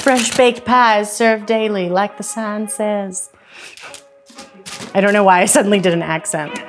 fresh baked pies served daily, like the sign says. I don't know why I suddenly did an accent.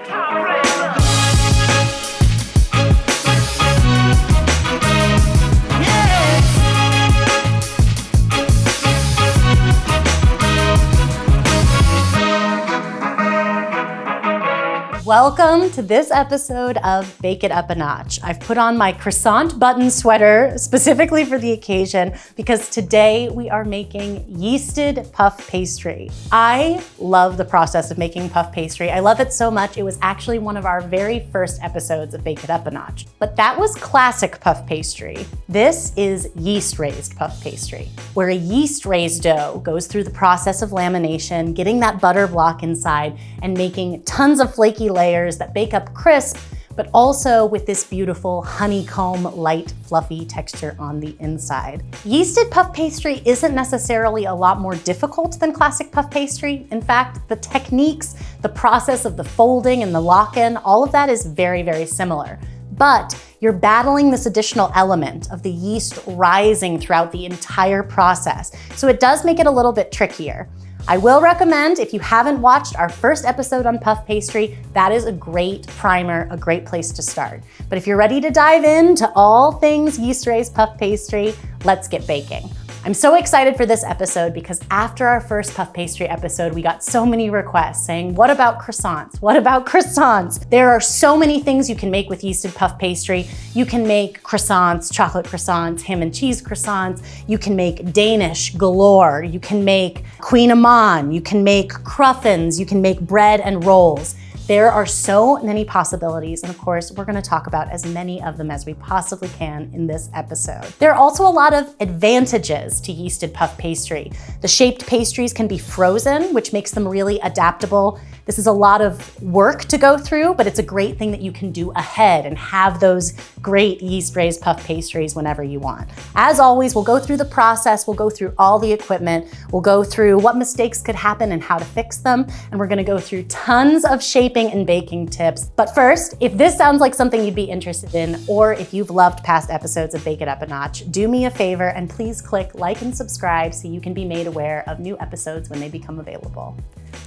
Welcome to this episode of Bake It Up a Notch. I've put on my croissant button sweater specifically for the occasion because today we are making yeasted puff pastry. I love the process of making puff pastry. I love it so much. It was actually one of our very first episodes of Bake It Up a Notch. But that was classic puff pastry. This is yeast-raised puff pastry, where a yeast-raised dough goes through the process of lamination, getting that butter block inside, and making tons of flaky layers that bake up crisp, but also with this beautiful honeycomb, light, fluffy texture on the inside. Yeasted puff pastry isn't necessarily a lot more difficult than classic puff pastry. In fact, the techniques, the process of the folding and the lock-in, all of that is very, very similar. But you're battling this additional element of the yeast rising throughout the entire process. So it does make it a little bit trickier. I will recommend, if you haven't watched our first episode on puff pastry, that is a great primer, a great place to start. But if you're ready to dive into all things yeast-raised puff pastry, let's get baking. I'm so excited for this episode because after our first puff pastry episode, we got so many requests saying, what about croissants? What about croissants? There are so many things you can make with yeasted puff pastry. You can make croissants, chocolate croissants, ham and cheese croissants. You can make Danish Galore. You can make Kouign Amann. You can make Cruffins. You can make bread and rolls. There are so many possibilities, and of course, we're gonna talk about as many of them as we possibly can in this episode. There are also a lot of advantages to yeasted puff pastry. The shaped pastries can be frozen, which makes them really adaptable. This is a lot of work to go through, but it's a great thing that you can do ahead and have those great yeast-raised puff pastries whenever you want. As always, we'll go through the process, we'll go through all the equipment, we'll go through what mistakes could happen and how to fix them, and we're gonna go through tons of shaping and baking tips. But first, if this sounds like something you'd be interested in, or if you've loved past episodes of Bake It Up a Notch, do me a favor and please click like and subscribe so you can be made aware of new episodes when they become available.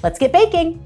Let's get baking.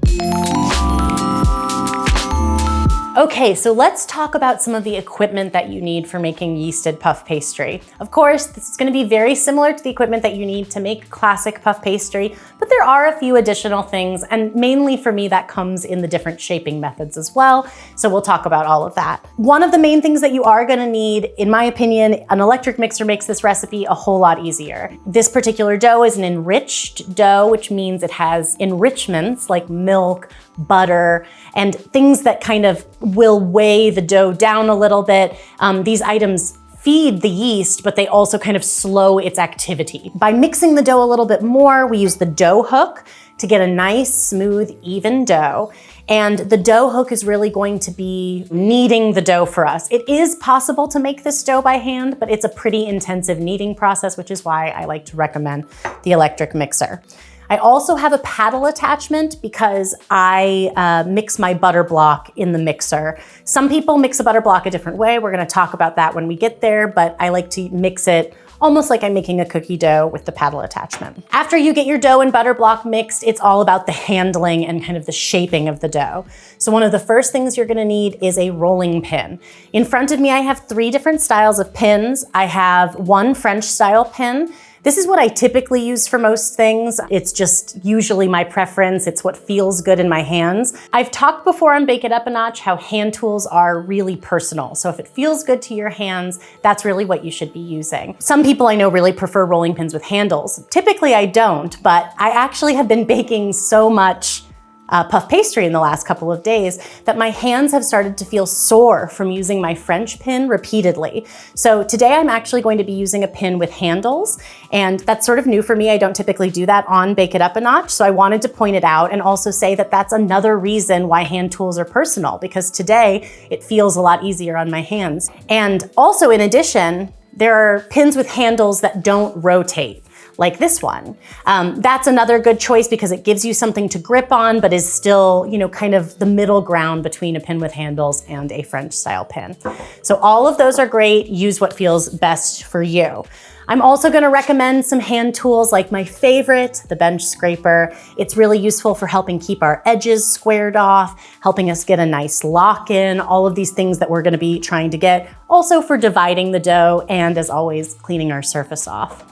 Okay, so let's talk about some of the equipment that you need for making yeasted puff pastry. Of course, this is gonna be very similar to the equipment that you need to make classic puff pastry, but there are a few additional things, and mainly for me, that comes in the different shaping methods as well, so we'll talk about all of that. One of the main things that you are gonna need, in my opinion, an electric mixer makes this recipe a whole lot easier. This particular dough is an enriched dough, which means it has enrichments like milk, butter, and things that kind of will weigh the dough down a little bit. These items feed the yeast, but they also kind of slow its activity. By mixing the dough a little bit more, we use the dough hook to get a nice, smooth, even dough. And the dough hook is really going to be kneading the dough for us. It is possible to make this dough by hand, but it's a pretty intensive kneading process, which is why I like to recommend the electric mixer. I also have a paddle attachment because I mix my butter block in the mixer. Some people mix a butter block a different way. We're gonna talk about that when we get there, but I like to mix it almost like I'm making a cookie dough with the paddle attachment. After you get your dough and butter block mixed, it's all about the handling and kind of the shaping of the dough. So one of the first things you're gonna need is a rolling pin. In front of me, I have 3 different styles of pins. I have one French style pin. This is what I typically use for most things. It's just usually my preference. It's what feels good in my hands. I've talked before on Bake It Up a Notch how hand tools are really personal. So if it feels good to your hands, that's really what you should be using. Some people I know really prefer rolling pins with handles. Typically I don't, but I actually have been baking so much puff pastry in the last couple of days that my hands have started to feel sore from using my French pin repeatedly. So today I'm actually going to be using a pin with handles, and that's sort of new for me. I don't typically do that on Bake It Up a Notch, so I wanted to point it out and also say that that's another reason why hand tools are personal, because today it feels a lot easier on my hands. And also in addition, there are pins with handles that don't rotate, like this one. That's another good choice because it gives you something to grip on, but is still, kind of the middle ground between a pin with handles and a French style pin. So all of those are great. Use what feels best for you. I'm also gonna recommend some hand tools like my favorite, the bench scraper. It's really useful for helping keep our edges squared off, helping us get a nice lock in, all of these things that we're gonna be trying to get. Also for dividing the dough and, as always, cleaning our surface off.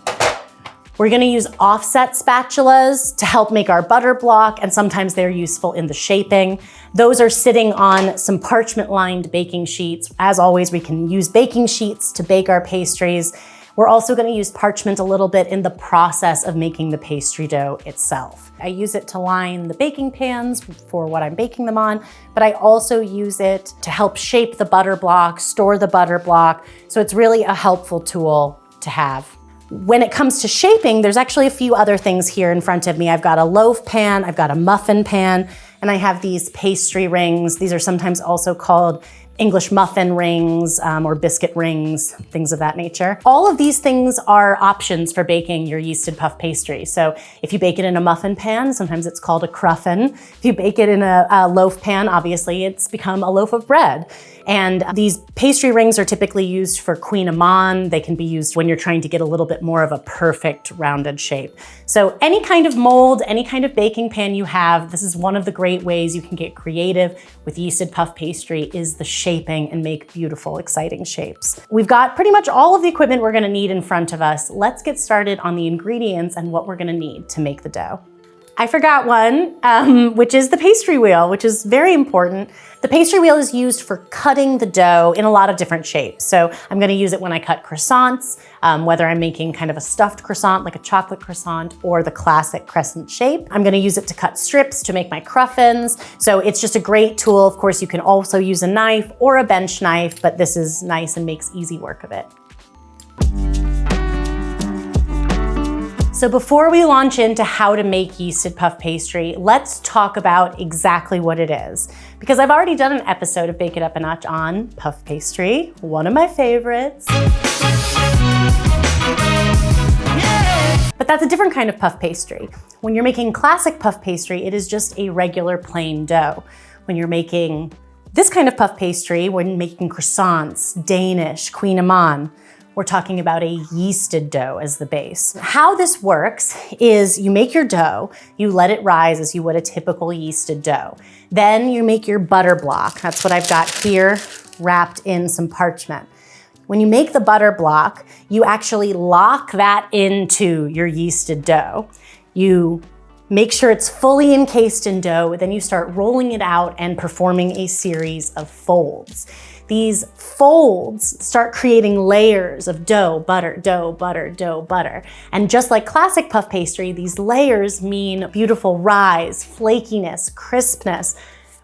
We're gonna use offset spatulas to help make our butter block, and sometimes they're useful in the shaping. Those are sitting on some parchment-lined baking sheets. As always, we can use baking sheets to bake our pastries. We're also gonna use parchment a little bit in the process of making the pastry dough itself. I use it to line the baking pans for what I'm baking them on, but I also use it to help shape the butter block, store the butter block, so it's really a helpful tool to have. When it comes to shaping, there's actually a few other things here in front of me. I've got a loaf pan, I've got a muffin pan, and I have these pastry rings. These are sometimes also called English muffin rings or biscuit rings, things of that nature. All of these things are options for baking your yeasted puff pastry. So if you bake it in a muffin pan, sometimes it's called a cruffin. If you bake it in a loaf pan, obviously it's become a loaf of bread. And these pastry rings are typically used for Kouign Amann. They can be used when you're trying to get a little bit more of a perfect rounded shape. So any kind of mold, any kind of baking pan you have, this is one of the great ways you can get creative with yeasted puff pastry, is the shaping and make beautiful, exciting shapes. We've got pretty much all of the equipment we're gonna need in front of us. Let's get started on the ingredients and what we're gonna need to make the dough. I forgot one, which is the pastry wheel, which is very important. The pastry wheel is used for cutting the dough in a lot of different shapes. So I'm gonna use it when I cut croissants, whether I'm making kind of a stuffed croissant, like a chocolate croissant, or the classic crescent shape. I'm gonna use it to cut strips to make my cruffins. So it's just a great tool. Of course, you can also use a knife or a bench knife, but this is nice and makes easy work of it. So before we launch into how to make yeasted puff pastry, let's talk about exactly what it is. Because I've already done an episode of Bake It Up a Notch on puff pastry, one of my favorites. But that's a different kind of puff pastry. When you're making classic puff pastry, it is just a regular plain dough. When you're making this kind of puff pastry, when making croissants, Danish, Kouign Amann, we're talking about a yeasted dough as the base. How this works is you make your dough, you let it rise as you would a typical yeasted dough. Then you make your butter block. That's what I've got here, wrapped in some parchment. When you make the butter block, you actually lock that into your yeasted dough. You make sure it's fully encased in dough, then you start rolling it out and performing a series of folds. These folds start creating layers of dough, butter, dough, butter, dough, butter. And just like classic puff pastry, these layers mean beautiful rise, flakiness, crispness,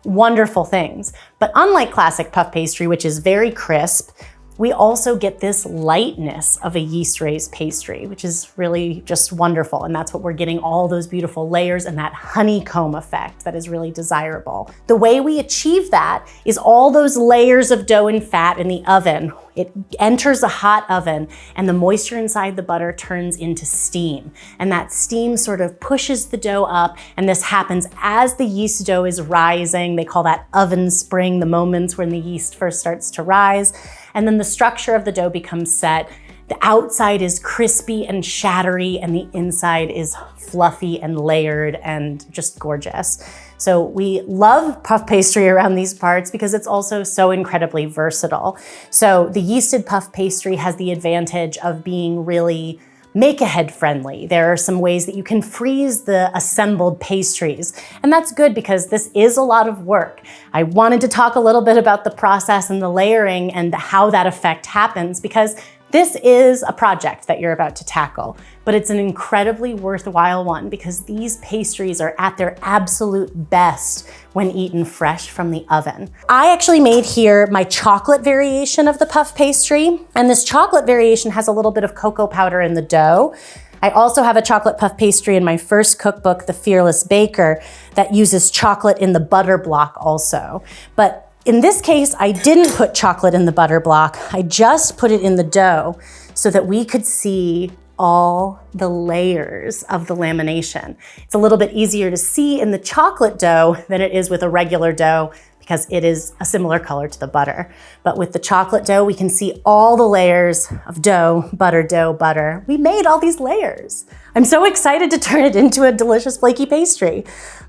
wonderful things. But unlike classic puff pastry, which is very crisp, we also get this lightness of a yeast raised pastry, which is really just wonderful. And that's what we're getting, all those beautiful layers and that honeycomb effect that is really desirable. The way we achieve that is all those layers of dough and fat in the oven. It enters a hot oven and the moisture inside the butter turns into steam. And that steam sort of pushes the dough up, and this happens as the yeast dough is rising. They call that oven spring, the moments when the yeast first starts to rise. And then the structure of the dough becomes set. The outside is crispy and shattery, and the inside is fluffy and layered and just gorgeous. So we love puff pastry around these parts because it's also so incredibly versatile. So the yeasted puff pastry has the advantage of being really make-ahead friendly. There are some ways that you can freeze the assembled pastries, and that's good because this is a lot of work. I wanted to talk a little bit about the process and the layering and how that effect happens, because this is a project that you're about to tackle, but it's an incredibly worthwhile one because these pastries are at their absolute best when eaten fresh from the oven. I actually made here my chocolate variation of the puff pastry, and this chocolate variation has a little bit of cocoa powder in the dough. I also have a chocolate puff pastry in my first cookbook, The Fearless Baker, that uses chocolate in the butter block also. But in this case, I didn't put chocolate in the butter block. I just put it in the dough so that we could see all the layers of the lamination. It's a little bit easier to see in the chocolate dough than it is with a regular dough because it is a similar color to the butter. But with the chocolate dough, we can see all the layers of dough, butter. We made all these layers. I'm so excited to turn it into a delicious flaky pastry.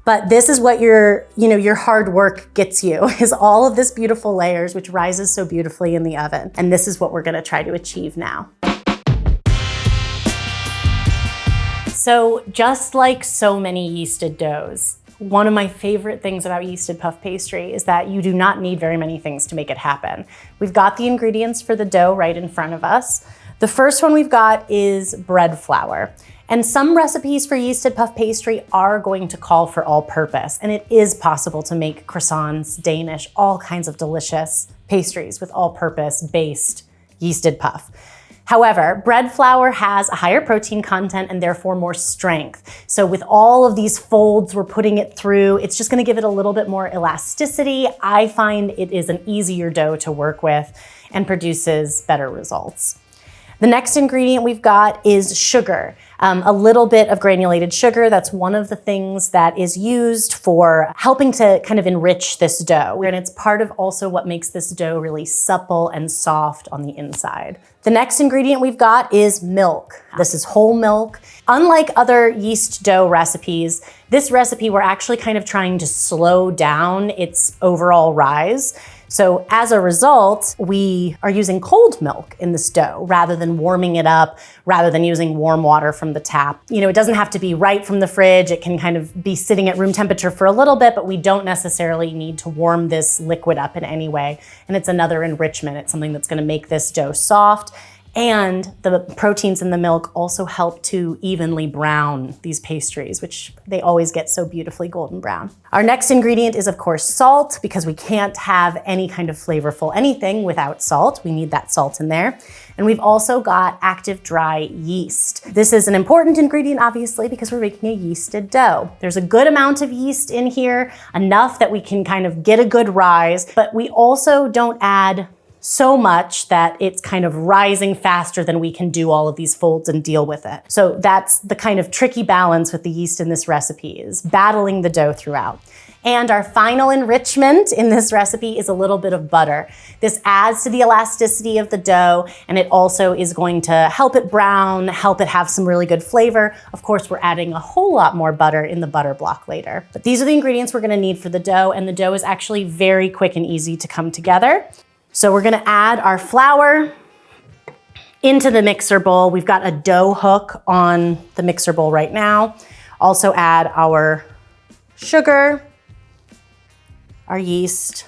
But this is what your hard work gets you, is all of this beautiful layers, which rises so beautifully in the oven. And this is what we're gonna try to achieve now. So just like so many yeasted doughs, one of my favorite things about yeasted puff pastry is that you do not need very many things to make it happen. We've got the ingredients for the dough right in front of us. The first one we've got is bread flour. And some recipes for yeasted puff pastry are going to call for all-purpose, and it is possible to make croissants, Danish, all kinds of delicious pastries with all-purpose based yeasted puff. However, bread flour has a higher protein content and therefore more strength. So with all of these folds we're putting it through, it's just gonna give it a little bit more elasticity. I find it is an easier dough to work with and produces better results. The next ingredient we've got is sugar, a little bit of granulated sugar. That's one of the things that is used for helping to kind of enrich this dough. And it's part of also what makes this dough really supple and soft on the inside. The next ingredient we've got is milk. This is whole milk. Unlike other yeast dough recipes, this recipe we're actually kind of trying to slow down its overall rise. So as a result, we are using cold milk in this dough rather than warming it up, rather than using warm water from the tap. It doesn't have to be right from the fridge. It can kind of be sitting at room temperature for a little bit, but we don't necessarily need to warm this liquid up in any way. And it's another enrichment. It's something that's gonna make this dough soft. And the proteins in the milk also help to evenly brown these pastries, which they always get so beautifully golden brown. Our next ingredient is, of course, salt, because we can't have any kind of flavorful anything without salt. We need that salt in there. And we've also got active dry yeast. This is an important ingredient, obviously, because we're making a yeasted dough. There's a good amount of yeast in here, enough that we can kind of get a good rise, but we also don't add so much that it's kind of rising faster than we can do all of these folds and deal with it. So that's the kind of tricky balance with the yeast in this recipe, is battling the dough throughout. And our final enrichment in this recipe is a little bit of butter. This adds to the elasticity of the dough, and it also is going to help it brown, help it have some really good flavor. Of course, we're adding a whole lot more butter in the butter block later. But these are the ingredients we're gonna need for the dough, and the dough is actually very quick and easy to come together. So we're gonna add our flour into the mixer bowl. We've got a dough hook on the mixer bowl right now. Also add our sugar, our yeast,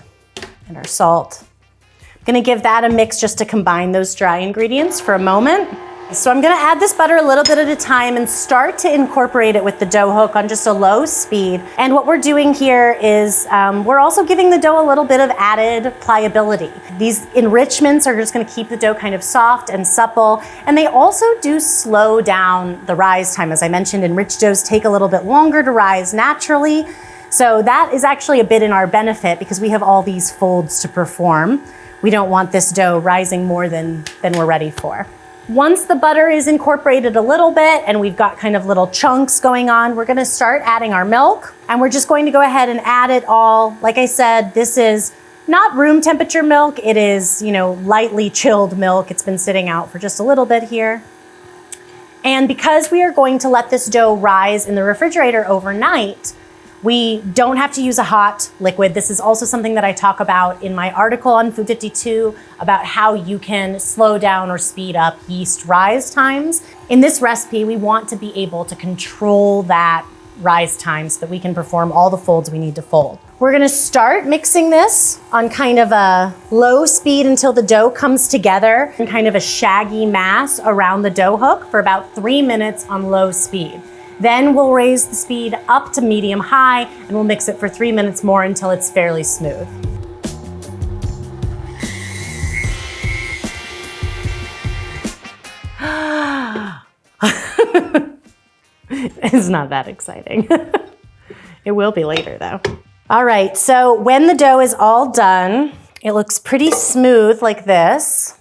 and our salt. I'm gonna give that a mix just to combine those dry ingredients for a moment. So I'm gonna add this butter a little bit at a time and start to incorporate it with the dough hook on just a low speed. And what we're doing here is we're also giving the dough a little bit of added pliability. These enrichments are just gonna keep the dough kind of soft and supple, and they also do slow down the rise time. As I mentioned, enriched doughs take a little bit longer to rise naturally. So that is actually a bit in our benefit because we have all these folds to perform. We don't want this dough rising more than we're ready for. Once the butter is incorporated a little bit and we've got kind of little chunks going on, we're gonna start adding our milk, and we're just going to go ahead and add it all. Like I said, this is not room temperature milk. It is, lightly chilled milk. It's been sitting out for just a little bit here. And because we are going to let this dough rise in the refrigerator overnight, we don't have to use a hot liquid. This is also something that I talk about in my article on Food 52 about how you can slow down or speed up yeast rise times. In this recipe, we want to be able to control that rise time so that we can perform all the folds we need to fold. We're gonna start mixing this on kind of a low speed until the dough comes together in kind of a shaggy mass around the dough hook for about 3 minutes on low speed. Then we'll raise the speed up to medium high, and we'll mix it for 3 minutes more until it's fairly smooth. It's not that exciting. It will be later though. All right, so when the dough is all done, it looks pretty smooth like this.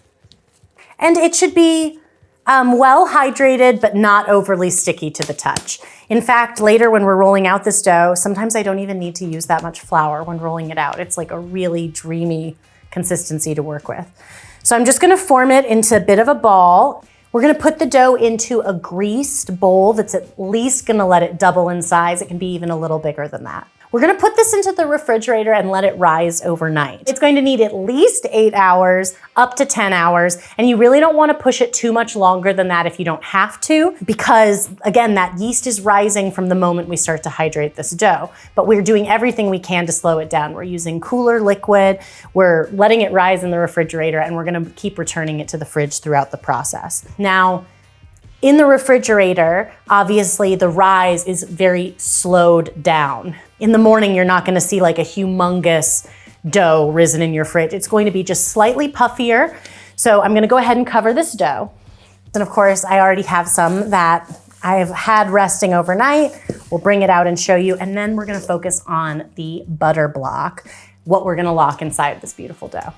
And it should be Well hydrated, but not overly sticky to the touch. In fact, later when we're rolling out this dough, sometimes I don't even need to use that much flour when rolling it out. It's like a really dreamy consistency to work with. So I'm just gonna form it into a bit of a ball. We're gonna put the dough into a greased bowl that's at least gonna let it double in size. It can be even a little bigger than that. We're gonna put this into the refrigerator and let it rise overnight. It's going to need at least 8 hours, up to 10 hours, and you really don't wanna push it too much longer than that if you don't have to, because again, that yeast is rising from the moment we start to hydrate this dough. But we're doing everything we can to slow it down. We're using cooler liquid, we're letting it rise in the refrigerator, and we're gonna keep returning it to the fridge throughout the process. Now, in the refrigerator, obviously the rise is very slowed down. In the morning, you're not gonna see like a humongous dough risen in your fridge. It's going to be just slightly puffier. So I'm gonna go ahead and cover this dough. And of course, I already have some that I've had resting overnight. We'll bring it out and show you. And then we're gonna focus on the butter block, what we're gonna lock inside this beautiful dough.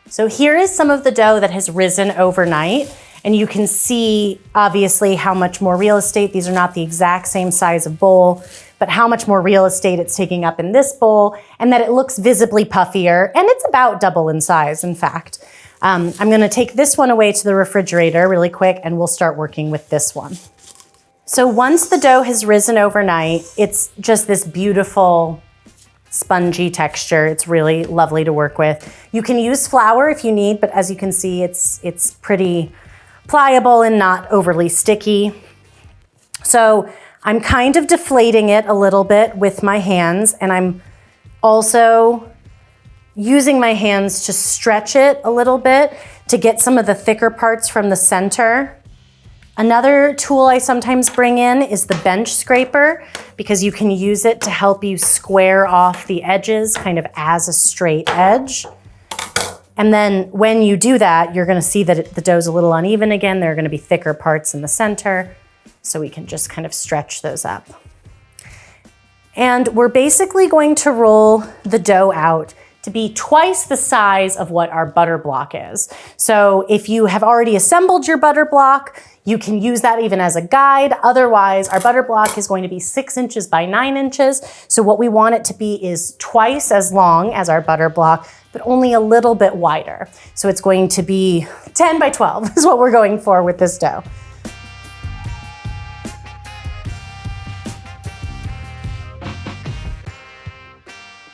So here is some of the dough that has risen overnight. And you can see, obviously, how much more real estate. These are not the exact same size of bowl, but how much more real estate it's taking up in this bowl, and that it looks visibly puffier, and it's about double in size, in fact. I'm gonna take this one away to the refrigerator really quick, and we'll start working with this one. So once the dough has risen overnight, it's just this beautiful, spongy texture. It's really lovely to work with. You can use flour if you need, but as you can see, it's pretty pliable and not overly sticky. So I'm kind of deflating it a little bit with my hands, and I'm also using my hands to stretch it a little bit to get some of the thicker parts from the center. Another tool I sometimes bring in is the bench scraper, because you can use it to help you square off the edges kind of as a straight edge. And then when you do that, you're gonna see that the dough's a little uneven again. There are gonna be thicker parts in the center, so we can just kind of stretch those up. And we're basically going to roll the dough out to be twice the size of what our butter block is. So if you have already assembled your butter block, you can use that even as a guide. Otherwise, our butter block is going to be 6 inches by 9 inches. So what we want it to be is twice as long as our butter block, but only a little bit wider. So it's going to be 10 by 12 is what we're going for with this dough.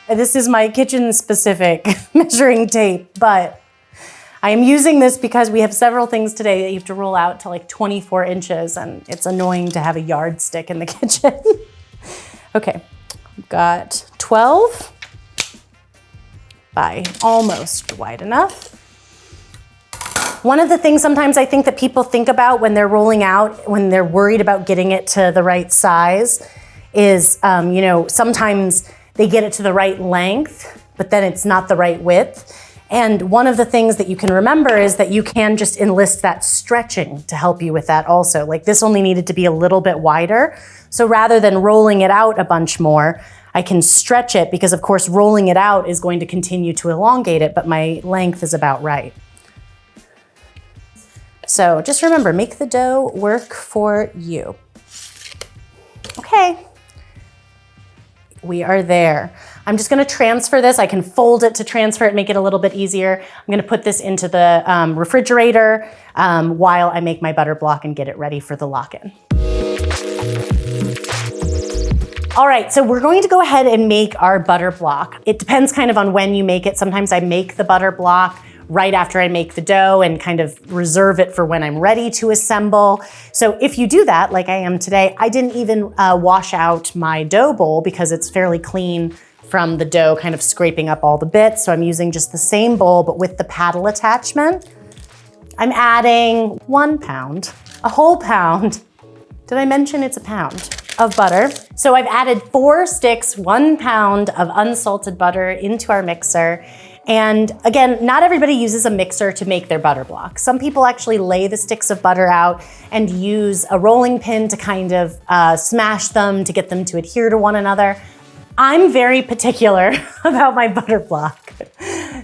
This is my kitchen specific measuring tape, but I am using this because we have several things today that you have to roll out to like 24 inches, and it's annoying to have a yardstick in the kitchen. Okay, we've got 12 by almost wide enough. One of the things sometimes I think that people think about when they're rolling out, when they're worried about getting it to the right size, is sometimes they get it to the right length, but then it's not the right width. And one of the things that you can remember is that you can just enlist that stretching to help you with that also. Like this only needed to be a little bit wider. So rather than rolling it out a bunch more, I can stretch it, because of course rolling it out is going to continue to elongate it, but my length is about right. So just remember, make the dough work for you. Okay. We are there. I'm just gonna transfer this. I can fold it to transfer it, make it a little bit easier. I'm gonna put this into the refrigerator while I make my butter block and get it ready for the lock-in. All right, so we're going to go ahead and make our butter block. It depends kind of on when you make it. Sometimes I make the butter block right after I make the dough and kind of reserve it for when I'm ready to assemble. So if you do that, like I am today, I didn't even wash out my dough bowl because it's fairly clean from the dough kind of scraping up all the bits. So I'm using just the same bowl, but with the paddle attachment. I'm adding 1 pound, a whole pound. Did I mention it's a pound of butter? So I've added 4 sticks, 1 pound of unsalted butter into our mixer. And again, not everybody uses a mixer to make their butter block. Some people actually lay the sticks of butter out and use a rolling pin to kind of smash them to get them to adhere to one another. I'm very particular about my butter block.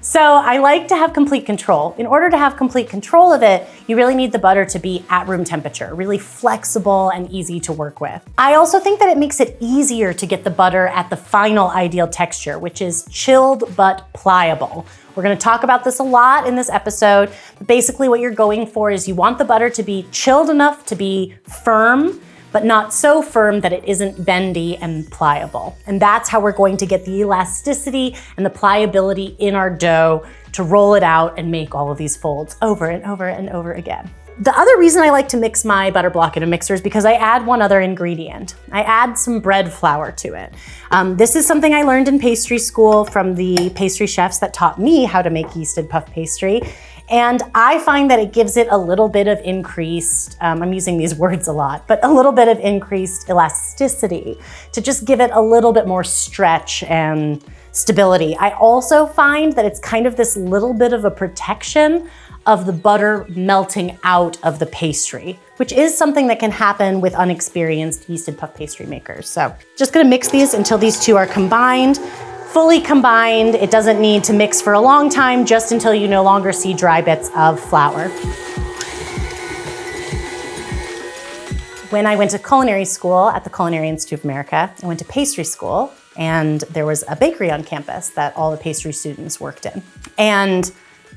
So I like to have complete control. In order to have complete control of it, you really need the butter to be at room temperature, really flexible and easy to work with. I also think that it makes it easier to get the butter at the final ideal texture, which is chilled but pliable. We're gonna talk about this a lot in this episode, but basically what you're going for is you want the butter to be chilled enough to be firm, but not so firm that it isn't bendy and pliable. And that's how we're going to get the elasticity and the pliability in our dough to roll it out and make all of these folds over and over and over again. The other reason I like to mix my butter block in a mixer is because I add one other ingredient. I add some bread flour to it. This is something I learned in pastry school from the pastry chefs that taught me how to make yeasted puff pastry. And I find that it gives it a little bit of increased, I'm using these words a lot, but a little bit of increased elasticity to just give it a little bit more stretch and stability. I also find that it's kind of this little bit of a protection of the butter melting out of the pastry, which is something that can happen with unexperienced yeasted puff pastry makers. So just gonna mix these until these two are combined, fully combined. It doesn't need to mix for a long time, just until you no longer see dry bits of flour. When I went to culinary school at the Culinary Institute of America, I went to pastry school, and there was a bakery on campus that all the pastry students worked in. And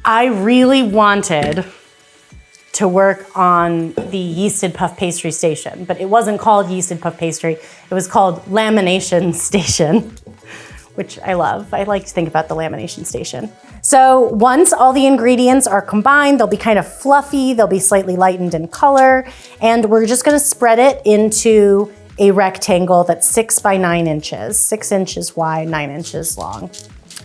I really wanted to work on the yeasted puff pastry station, but it wasn't called yeasted puff pastry. It was called lamination station, which I love. I like to think about the lamination station. So once all the ingredients are combined, they'll be kind of fluffy, they'll be slightly lightened in color, and we're just gonna spread it into a rectangle that's 6 by 9 inches, 6 inches wide, 9 inches long.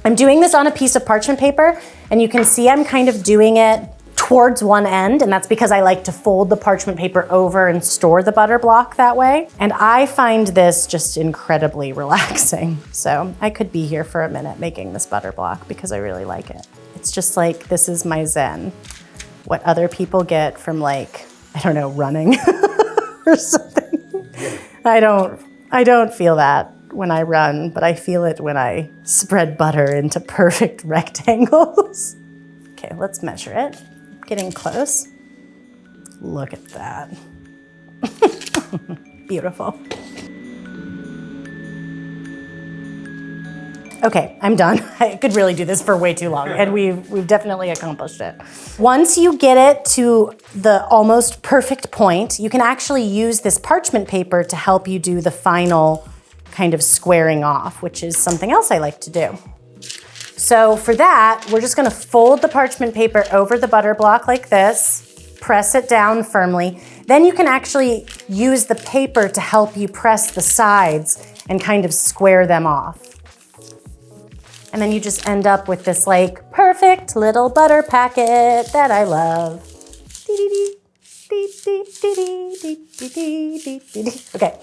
I'm doing this on a piece of parchment paper, and you can see I'm kind of doing it towards one end, and that's because I like to fold the parchment paper over and store the butter block that way. And I find this just incredibly relaxing. So I could be here for a minute making this butter block because I really like it. It's just like, this is my zen. What other people get from, like, I don't know, running or something. I don't feel that when I run, but I feel it when I spread butter into perfect rectangles. Okay, let's measure it. Getting close. Look at that. Beautiful. Okay, I'm done. I could really do this for way too long, and we've definitely accomplished it. Once you get it to the almost perfect point, you can actually use this parchment paper to help you do the final kind of squaring off, which is something else I like to do. So for that, we're just gonna fold the parchment paper over the butter block like this, press it down firmly. Then you can actually use the paper to help you press the sides and kind of square them off. And then you just end up with this like perfect little butter packet that I love. Okay.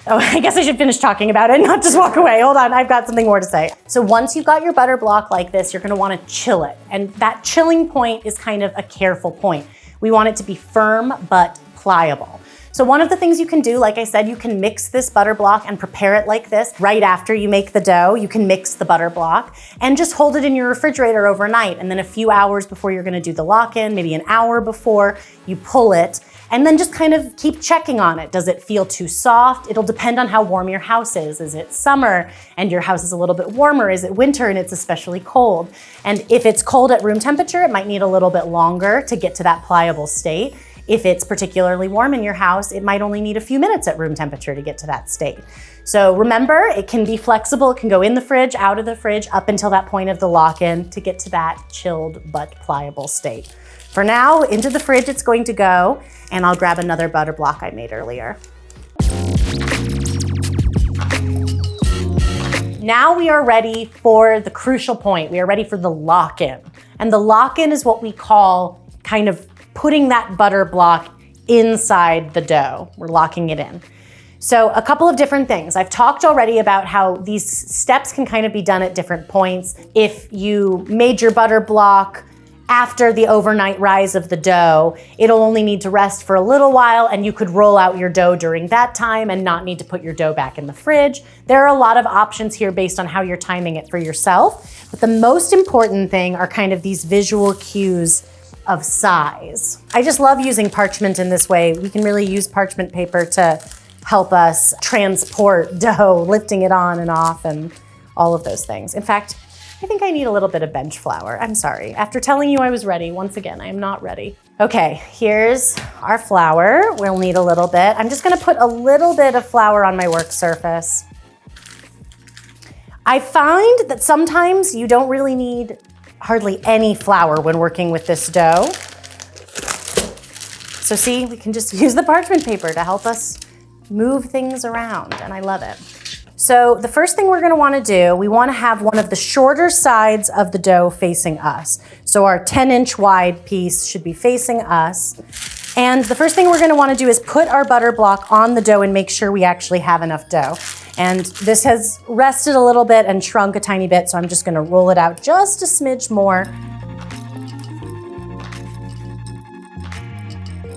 Oh, I guess I should finish talking about it, not just walk away. Hold on, I've got something more to say. So once you've got your butter block like this, you're gonna wanna chill it. And that chilling point is kind of a careful point. We want it to be firm but pliable. So one of the things you can do, like I said, you can mix this butter block and prepare it like this right after you make the dough. You can mix the butter block and just hold it in your refrigerator overnight. And then a few hours before you're gonna do the lock-in, maybe an hour before, you pull it and then just kind of keep checking on it. Does it feel too soft? It'll depend on how warm your house is. Is it summer and your house is a little bit warmer? Is it winter and it's especially cold? And if it's cold at room temperature, it might need a little bit longer to get to that pliable state. If it's particularly warm in your house, it might only need a few minutes at room temperature to get to that state. So remember, it can be flexible. It can go in the fridge, out of the fridge, up until that point of the lock-in to get to that chilled but pliable state. For now, into the fridge it's going to go, and I'll grab another butter block I made earlier. Now we are ready for the crucial point. We are ready for the lock-in. And the lock-in is what we call kind of putting that butter block inside the dough. We're locking it in. So a couple of different things. I've talked already about how these steps can kind of be done at different points. If you made your butter block after the overnight rise of the dough, it'll only need to rest for a little while and you could roll out your dough during that time and not need to put your dough back in the fridge. There are a lot of options here based on how you're timing it for yourself. But the most important thing are kind of these visual cues of size. I just love using parchment in this way. We can really use parchment paper to help us transport dough, lifting it on and off and all of those things. In fact, I think I need a little bit of bench flour. I'm sorry. After telling you I was ready, once again, I am not ready. Okay, here's our flour. We'll need a little bit. I'm just gonna put a little bit of flour on my work surface. I find that sometimes you don't really need hardly any flour when working with this dough. So see, we can just use the parchment paper to help us move things around, and I love it. So the first thing we're gonna wanna do, we wanna have one of the shorter sides of the dough facing us. So our 10-inch wide piece should be facing us. And the first thing we're gonna wanna do is put our butter block on the dough and make sure we actually have enough dough. And this has rested a little bit and shrunk a tiny bit, so I'm just gonna roll it out just a smidge more.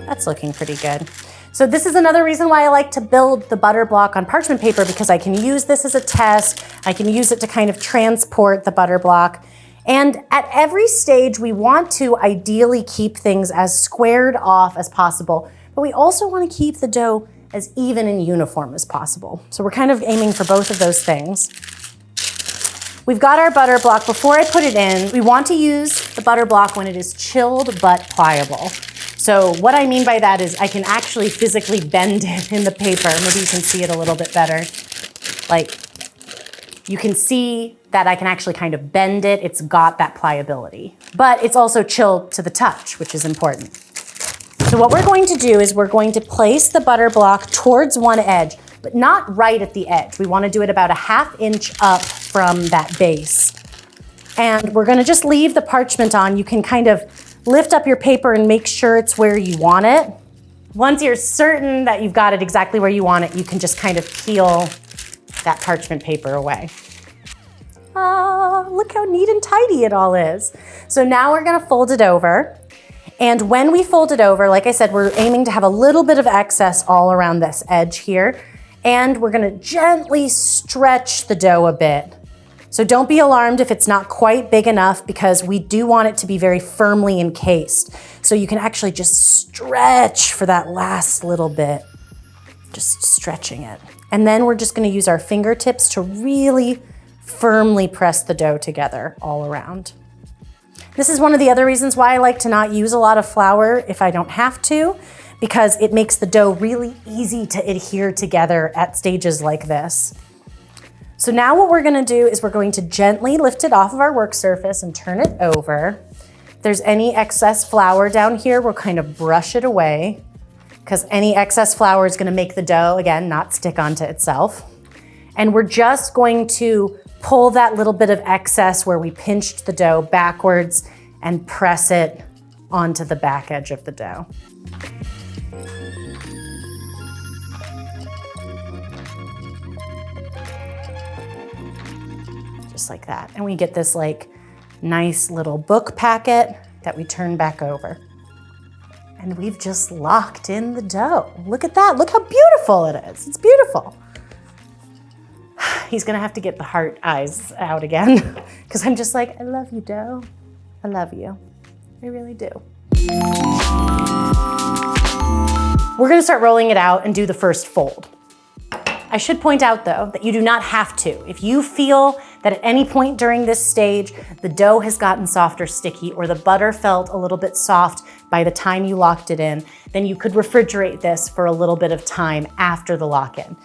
That's looking pretty good. So this is another reason why I like to build the butter block on parchment paper, because I can use this as a test. I can use it to kind of transport the butter block. And at every stage, we want to ideally keep things as squared off as possible, but we also want to keep the dough as even and uniform as possible. So we're kind of aiming for both of those things. We've got our butter block. Before I put it in, we want to use the butter block when it is chilled but pliable. So what I mean by that is I can actually physically bend it in the paper. Maybe you can see it a little bit better. Like, you can see that I can actually kind of bend it. It's got that pliability, but it's also chilled to the touch, which is important. So what we're going to do is we're going to place the butter block towards one edge, but not right at the edge. We want to do it about a 1/2 inch up from that base. And we're going to just leave the parchment on. You can kind of lift up your paper and make sure it's where you want it. Once you're certain that you've got it exactly where you want it, you can just kind of peel that parchment paper away. Look how neat and tidy it all is. So now we're gonna fold it over. And when we fold it over, like I said, we're aiming to have a little bit of excess all around this edge here. And we're gonna gently stretch the dough a bit. So don't be alarmed if it's not quite big enough, because we do want it to be very firmly encased. So you can actually just stretch for that last little bit, just stretching it. And then we're just gonna use our fingertips to really firmly press the dough together all around. This is one of the other reasons why I like to not use a lot of flour if I don't have to, because it makes the dough really easy to adhere together at stages like this. So now what we're gonna do is we're going to gently lift it off of our work surface and turn it over. If there's any excess flour down here, we'll kind of brush it away, because any excess flour is gonna make the dough, again, not stick onto itself. And we're just going to pull that little bit of excess where we pinched the dough backwards and press it onto the back edge of the dough. Just like that. And we get this like nice little book packet that we turn back over. And we've just locked in the dough. Look at that, look how beautiful it is. It's beautiful. He's gonna have to get the heart eyes out again, because I'm just like, I love you, dough. I love you, I really do. We're gonna start rolling it out and do the first fold. I should point out though, that you do not have to. If you feel that at any point during this stage, the dough has gotten soft or sticky, or the butter felt a little bit soft by the time you locked it in, then you could refrigerate this for a little bit of time after the lock-in.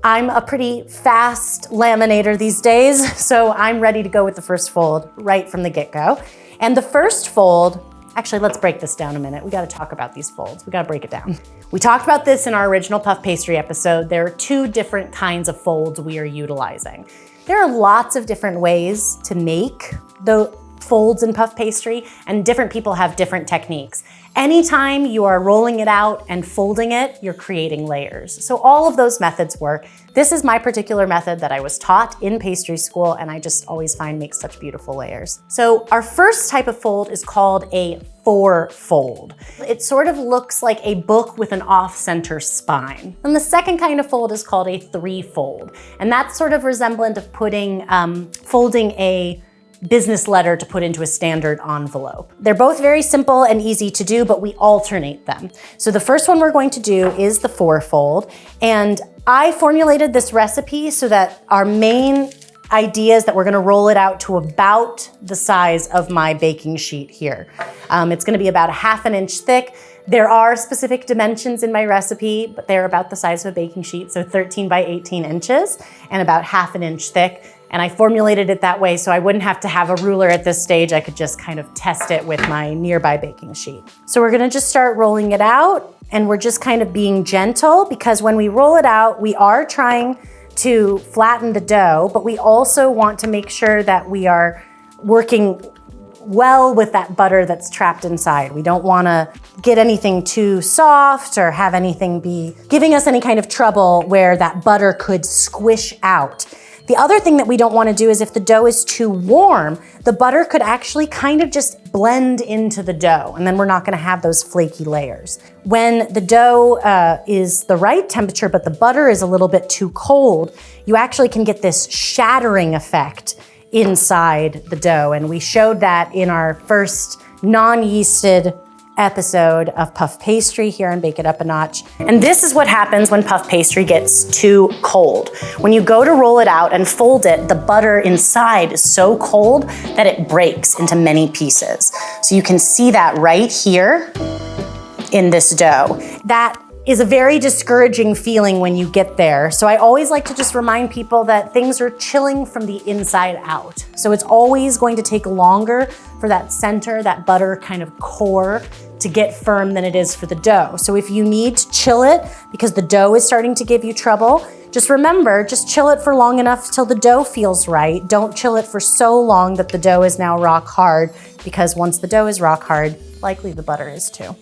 I'm a pretty fast laminator these days, so I'm ready to go with the first fold right from the get-go. And the first fold, actually, let's break this down a minute. We gotta talk about these folds. We gotta break it down. We talked about this in our original puff pastry episode. There are 2 different kinds of folds we are utilizing. There are lots of different ways to make the folds in puff pastry, and different people have different techniques. Anytime you are rolling it out and folding it, you're creating layers. So all of those methods work. This is my particular method that I was taught in pastry school, and I just always find makes such beautiful layers. So our first type of fold is called a 4-fold. It sort of looks like a book with an off-center spine. And the second kind of fold is called a 3-fold. And that's sort of resemblant of folding a business letter to put into a standard envelope. They're both very simple and easy to do, but we alternate them. So the first one we're going to do is the 4-fold. And I formulated this recipe so that our main idea is that we're gonna roll it out to about the size of my baking sheet here. It's gonna be about 1/2 inch thick. There are specific dimensions in my recipe, but they're about the size of a baking sheet, so 13 by 18 inches and about 1/2 inch thick. And I formulated it that way so I wouldn't have to have a ruler at this stage. I could just kind of test it with my nearby baking sheet. So we're gonna just start rolling it out, and we're just kind of being gentle, because when we roll it out, we are trying to flatten the dough, but we also want to make sure that we are working well with that butter that's trapped inside. We don't wanna get anything too soft or have anything be giving us any kind of trouble where that butter could squish out. The other thing that we don't want to do is if the dough is too warm, the butter could actually kind of just blend into the dough, and then we're not going to have those flaky layers. When the dough is the right temperature, but the butter is a little bit too cold, you actually can get this shattering effect inside the dough. And we showed that in our first non-yeasted episode of puff pastry here on Bake It Up a Notch. And this is what happens when puff pastry gets too cold. When you go to roll it out and fold it, the butter inside is so cold that it breaks into many pieces. So you can see that right here in this dough. That is a very discouraging feeling when you get there. So I always like to just remind people that things are chilling from the inside out. So it's always going to take longer for that center, that butter kind of core, to get firm than it is for the dough. So if you need to chill it because the dough is starting to give you trouble, just remember, just chill it for long enough till the dough feels right. Don't chill it for so long that the dough is now rock hard, because once the dough is rock hard, likely the butter is too.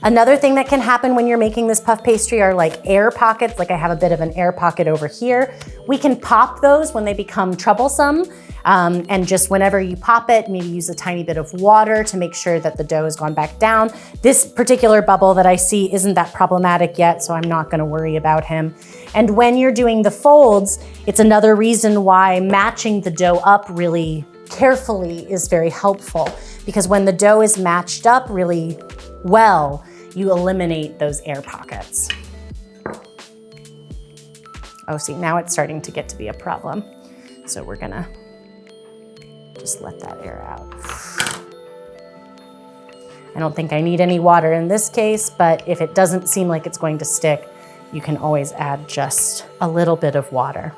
Another thing that can happen when you're making this puff pastry are like air pockets. Like I have a bit of an air pocket over here. We can pop those when they become troublesome. And just whenever you pop it, maybe use a tiny bit of water to make sure that the dough has gone back down. This particular bubble that I see isn't that problematic yet, so I'm not gonna worry about him. And when you're doing the folds, it's another reason why matching the dough up really carefully is very helpful, because when the dough is matched up really well, you eliminate those air pockets. Oh, see, now it's starting to get to be a problem. So we're gonna just let that air out. I don't think I need any water in this case, but if it doesn't seem like it's going to stick, you can always add just a little bit of water.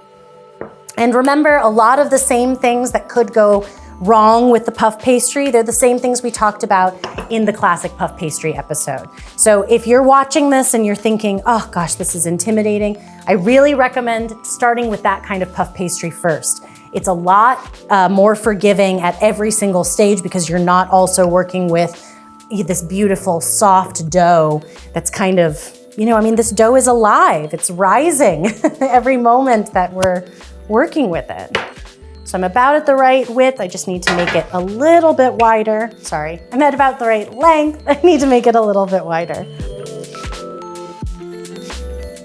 And remember, a lot of the same things that could go wrong with the puff pastry, they're the same things we talked about in the Classic Puff Pastry episode. So if you're watching this and you're thinking, oh gosh, this is intimidating, I really recommend starting with that kind of puff pastry first. It's a lot more forgiving at every single stage, because you're not also working with this beautiful soft dough that's kind of, this dough is alive. It's rising every moment that we're working with it. So I'm about at the right width. I just need to make it a little bit wider. Sorry, I'm at about the right length. I need to make it a little bit wider.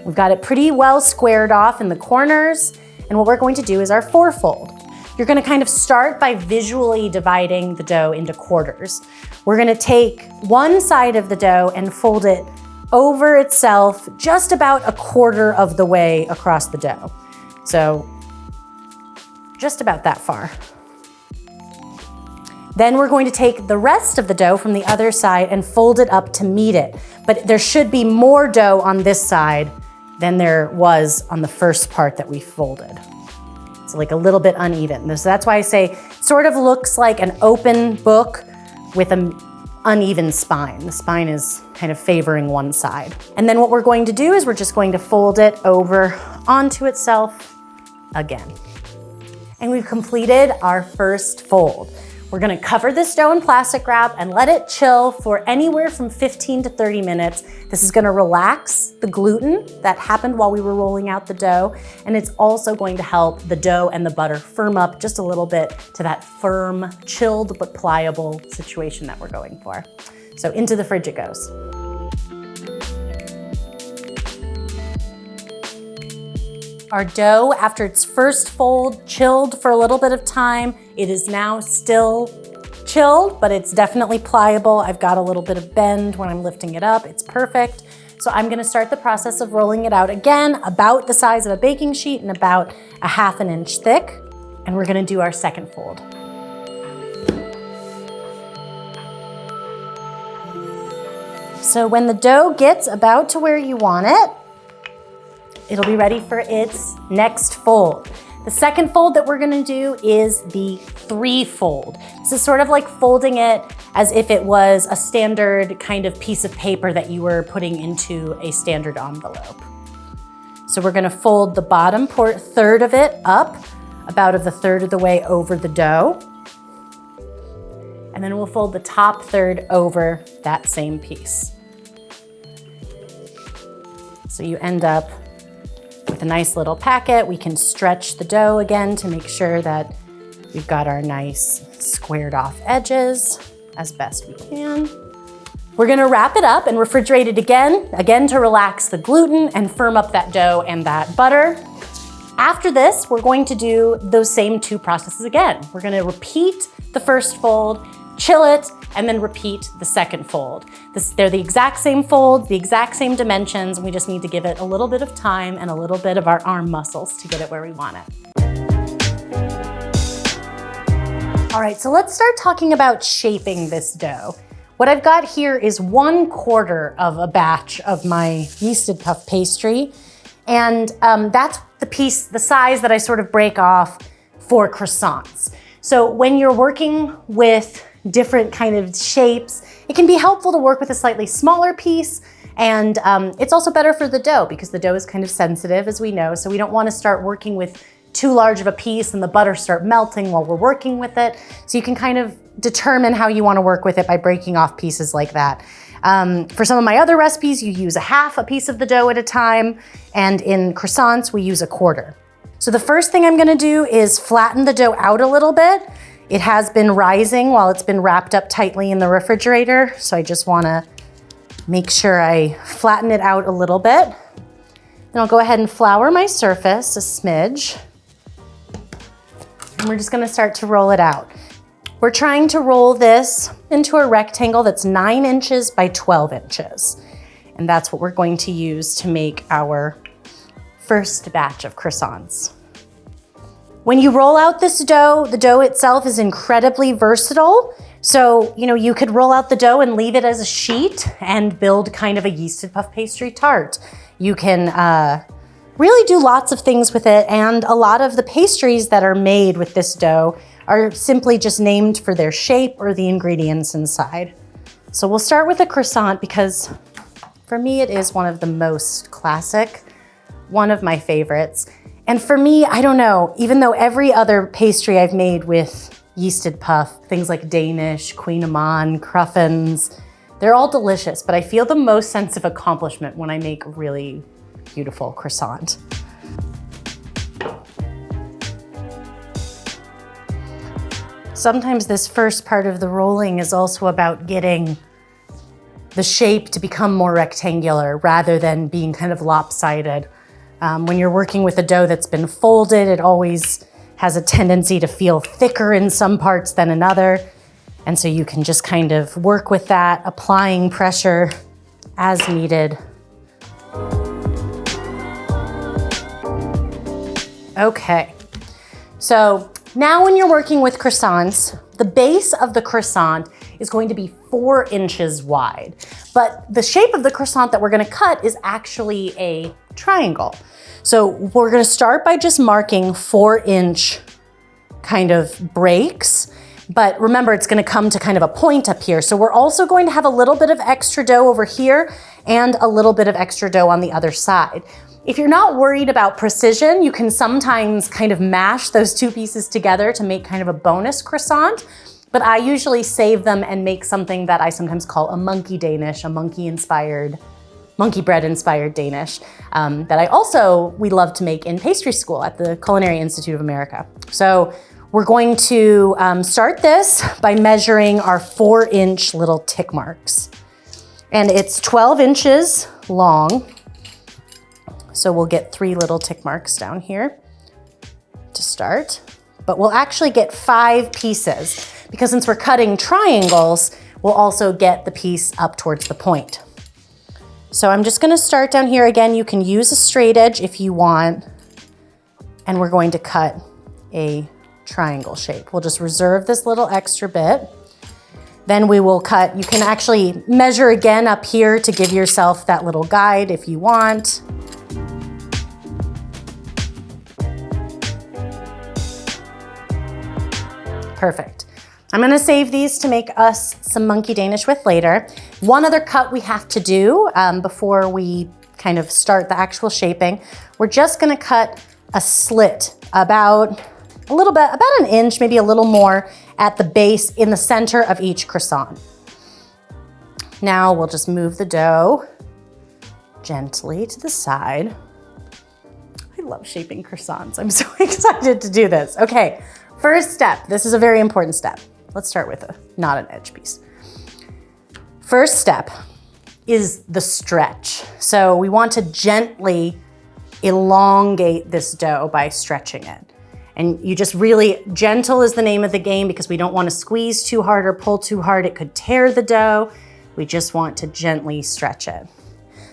We've got it pretty well squared off in the corners. And what we're going to do is our 4-fold. You're gonna kind of start by visually dividing the dough into quarters. We're gonna take one side of the dough and fold it over itself just about a quarter of the way across the dough. So just about that far. Then we're going to take the rest of the dough from the other side and fold it up to meet it. But there should be more dough on this side than there was on the first part that we folded. So like a little bit uneven. So that's why I say it sort of looks like an open book with an uneven spine. The spine is kind of favoring one side. And then what we're going to do is we're just going to fold it over onto itself again. And we've completed our first fold. We're gonna cover this dough in plastic wrap and let it chill for anywhere from 15 to 30 minutes. This is gonna relax the gluten that happened while we were rolling out the dough, and it's also going to help the dough and the butter firm up just a little bit to that firm, chilled but pliable situation that we're going for. So into the fridge it goes. Our dough, after its first fold, chilled for a little bit of time. It is now still chilled, but it's definitely pliable. I've got a little bit of bend when I'm lifting it up. It's perfect. So I'm gonna start the process of rolling it out again, about the size of a baking sheet and about a ½ an inch thick. And we're gonna do our second fold. So when the dough gets about to where you want it, it'll be ready for its next fold. The second fold that we're gonna do is the 3-fold. This is sort of like folding it as if it was a standard kind of piece of paper that you were putting into a standard envelope. So we're gonna fold the bottom third of it up, about of the third of the way over the dough. And then we'll fold the top third over that same piece. So you end up with a nice little packet. We can stretch the dough again to make sure that we've got our nice squared off edges as best we can. We're gonna wrap it up and refrigerate it again to relax the gluten and firm up that dough and that butter. After this, we're going to do those same 2 processes again. We're gonna repeat the first fold, chill it, and then repeat the second fold. They're the exact same folds, the exact same dimensions, and we just need to give it a little bit of time and a little bit of our arm muscles to get it where we want it. All right, so let's start talking about shaping this dough. What I've got here is 1/4 of a batch of my yeasted puff pastry, and that's the size that I sort of break off for croissants. So when you're working with different kind of shapes, it can be helpful to work with a slightly smaller piece, and it's also better for the dough because the dough is kind of sensitive, as we know, so we don't want to start working with too large of a piece and the butter start melting while we're working with it. So you can kind of determine how you want to work with it by breaking off pieces like that. For some of my other recipes, you use a piece of the dough at a time, and in croissants, we use 1/4. So the first thing I'm gonna do is flatten the dough out a little bit. It has been rising while it's been wrapped up tightly in the refrigerator, so I just wanna make sure I flatten it out a little bit. Then I'll go ahead and flour my surface a smidge, and we're just gonna start to roll it out. We're trying to roll this into a rectangle that's 9 inches by 12 inches, and that's what we're going to use to make our first batch of croissants. When you roll out this dough, the dough itself is incredibly versatile. So, you could roll out the dough and leave it as a sheet and build kind of a yeasted puff pastry tart. You can really do lots of things with it, and a lot of the pastries that are made with this dough are simply just named for their shape or the ingredients inside. So we'll start with a croissant because for me it is one of the most classic, one of my favorites. And for me, I don't know, even though every other pastry I've made with yeasted puff, things like Danish, Kouign Amann, Cruffins, they're all delicious, but I feel the most sense of accomplishment when I make a really beautiful croissant. Sometimes this first part of the rolling is also about getting the shape to become more rectangular rather than being kind of lopsided. When you're working with a dough that's been folded, it always has a tendency to feel thicker in some parts than another. And so you can just kind of work with that, applying pressure as needed. Okay, so now when you're working with croissants, the base of the croissant is going to be 4 inches wide. But the shape of the croissant that we're gonna cut is actually a triangle. So we're gonna start by just marking 4-inch kind of breaks. But remember, it's gonna come to kind of a point up here. So we're also going to have a little bit of extra dough over here and a little bit of extra dough on the other side. If you're not worried about precision, you can sometimes kind of mash those two pieces together to make kind of a bonus croissant. but I usually save them and make something that I sometimes call a monkey Danish, a monkey bread inspired Danish, that we love to make in pastry school at the Culinary Institute of America. So we're going to start this by measuring our 4-inch little tick marks. And it's 12 inches long. So we'll get 3 little tick marks down here to start. But we'll actually get 5 pieces because since we're cutting triangles, we'll also get the piece up towards the point. So I'm just gonna start down here. Again, you can use a straight edge if you want. And we're going to cut a triangle shape. We'll just reserve this little extra bit. Then we will cut, you can actually measure again up here to give yourself that little guide if you want. Perfect. I'm gonna save these to make us some monkey Danish with later. One other cut we have to do before we kind of start the actual shaping. We're just gonna cut a slit about an inch, maybe a little more at the base in the center of each croissant. Now we'll just move the dough gently to the side. I love shaping croissants. I'm so excited to do this. Okay, first step. This is a very important step. Let's start with not an edge piece. First step is the stretch. So we want to gently elongate this dough by stretching it. And you just really, gentle is the name of the game because we don't want to squeeze too hard or pull too hard. It could tear the dough. We just want to gently stretch it.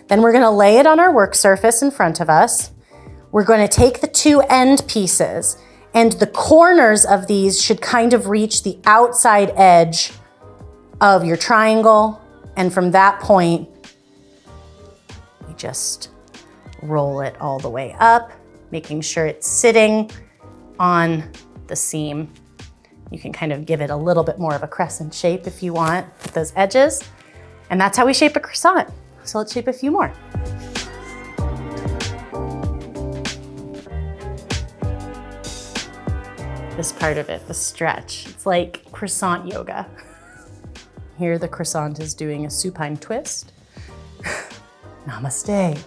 Then we're gonna lay it on our work surface in front of us. We're gonna take the 2 end pieces and the corners of these should kind of reach the outside edge of your triangle. And from that point, we just roll it all the way up, making sure it's sitting on the seam. You can kind of give it a little bit more of a crescent shape if you want with those edges. And that's how we shape a croissant. So let's shape a few more. This part of it, the stretch, it's like croissant yoga. Here the croissant is doing a supine twist. Namaste.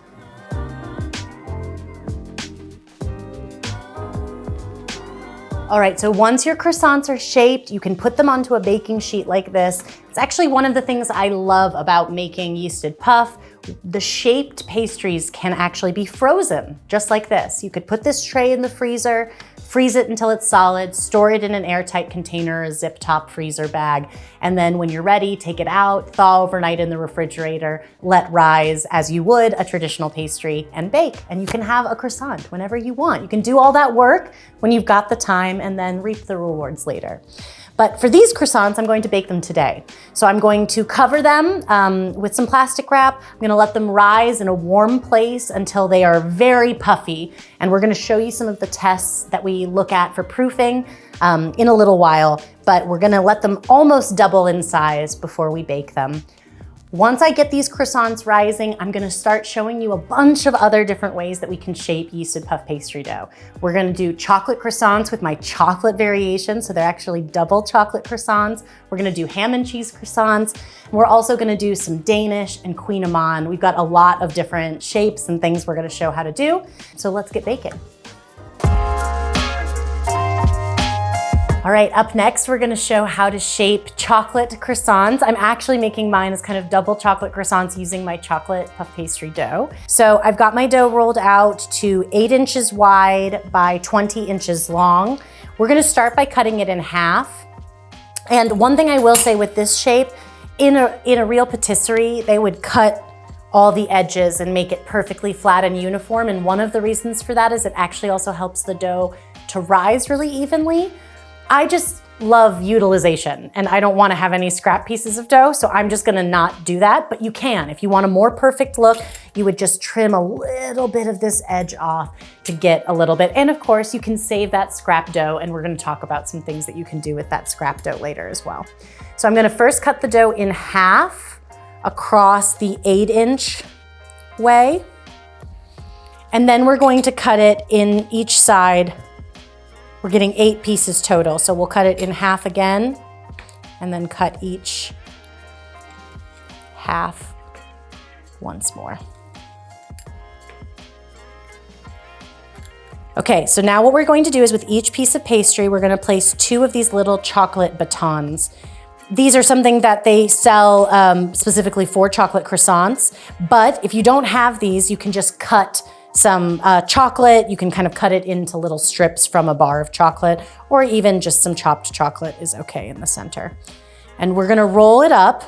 All right, so once your croissants are shaped, you can put them onto a baking sheet like this. It's actually one of the things I love about making yeasted puff. The shaped pastries can actually be frozen, just like this. You could put this tray in the freezer, freeze it until it's solid, store it in an airtight container, a zip top freezer bag, and then when you're ready, take it out, thaw overnight in the refrigerator, let rise as you would a traditional pastry, and bake. And you can have a croissant whenever you want. You can do all that work when you've got the time and then reap the rewards later. But for these croissants, I'm going to bake them today. So I'm going to cover them with some plastic wrap. I'm gonna let them rise in a warm place until they are very puffy. And we're gonna show you some of the tests that we look at for proofing in a little while, but we're gonna let them almost double in size before we bake them. Once I get these croissants rising, I'm gonna start showing you a bunch of other different ways that we can shape yeasted puff pastry dough. We're gonna do chocolate croissants with my chocolate variation, so they're actually double chocolate croissants. We're gonna do ham and cheese croissants. And we're also gonna do some Danish and Kouign Amann. We've got a lot of different shapes and things we're gonna show how to do. So let's get baking. All right, up next, we're gonna show how to shape chocolate croissants. I'm actually making mine as kind of double chocolate croissants using my chocolate puff pastry dough. So I've got my dough rolled out to 8 inches wide by 20 inches long. We're gonna start by cutting it in half. And one thing I will say with this shape, in a real patisserie, they would cut all the edges and make it perfectly flat and uniform. And one of the reasons for that is it actually also helps the dough to rise really evenly. I just love utilization and I don't want to have any scrap pieces of dough, so I'm just gonna not do that, but you can. If you want a more perfect look, you would just trim a little bit of this edge off to get a little bit. And of course, you can save that scrap dough, and we're gonna talk about some things that you can do with that scrap dough later as well. So I'm gonna first cut the dough in half across the 8-inch way, and then we're going to cut it in each side. We're getting 8 pieces total, so we'll cut it in half again. and then cut each half once more. Okay, so now what we're going to do is with each piece of pastry, we're gonna place 2 of these little chocolate batons. These are something that they sell specifically for chocolate croissants, but if you don't have these, you can just cut some chocolate. You can kind of cut it into little strips from a bar of chocolate, or even just some chopped chocolate is okay in the center. And we're gonna roll it up.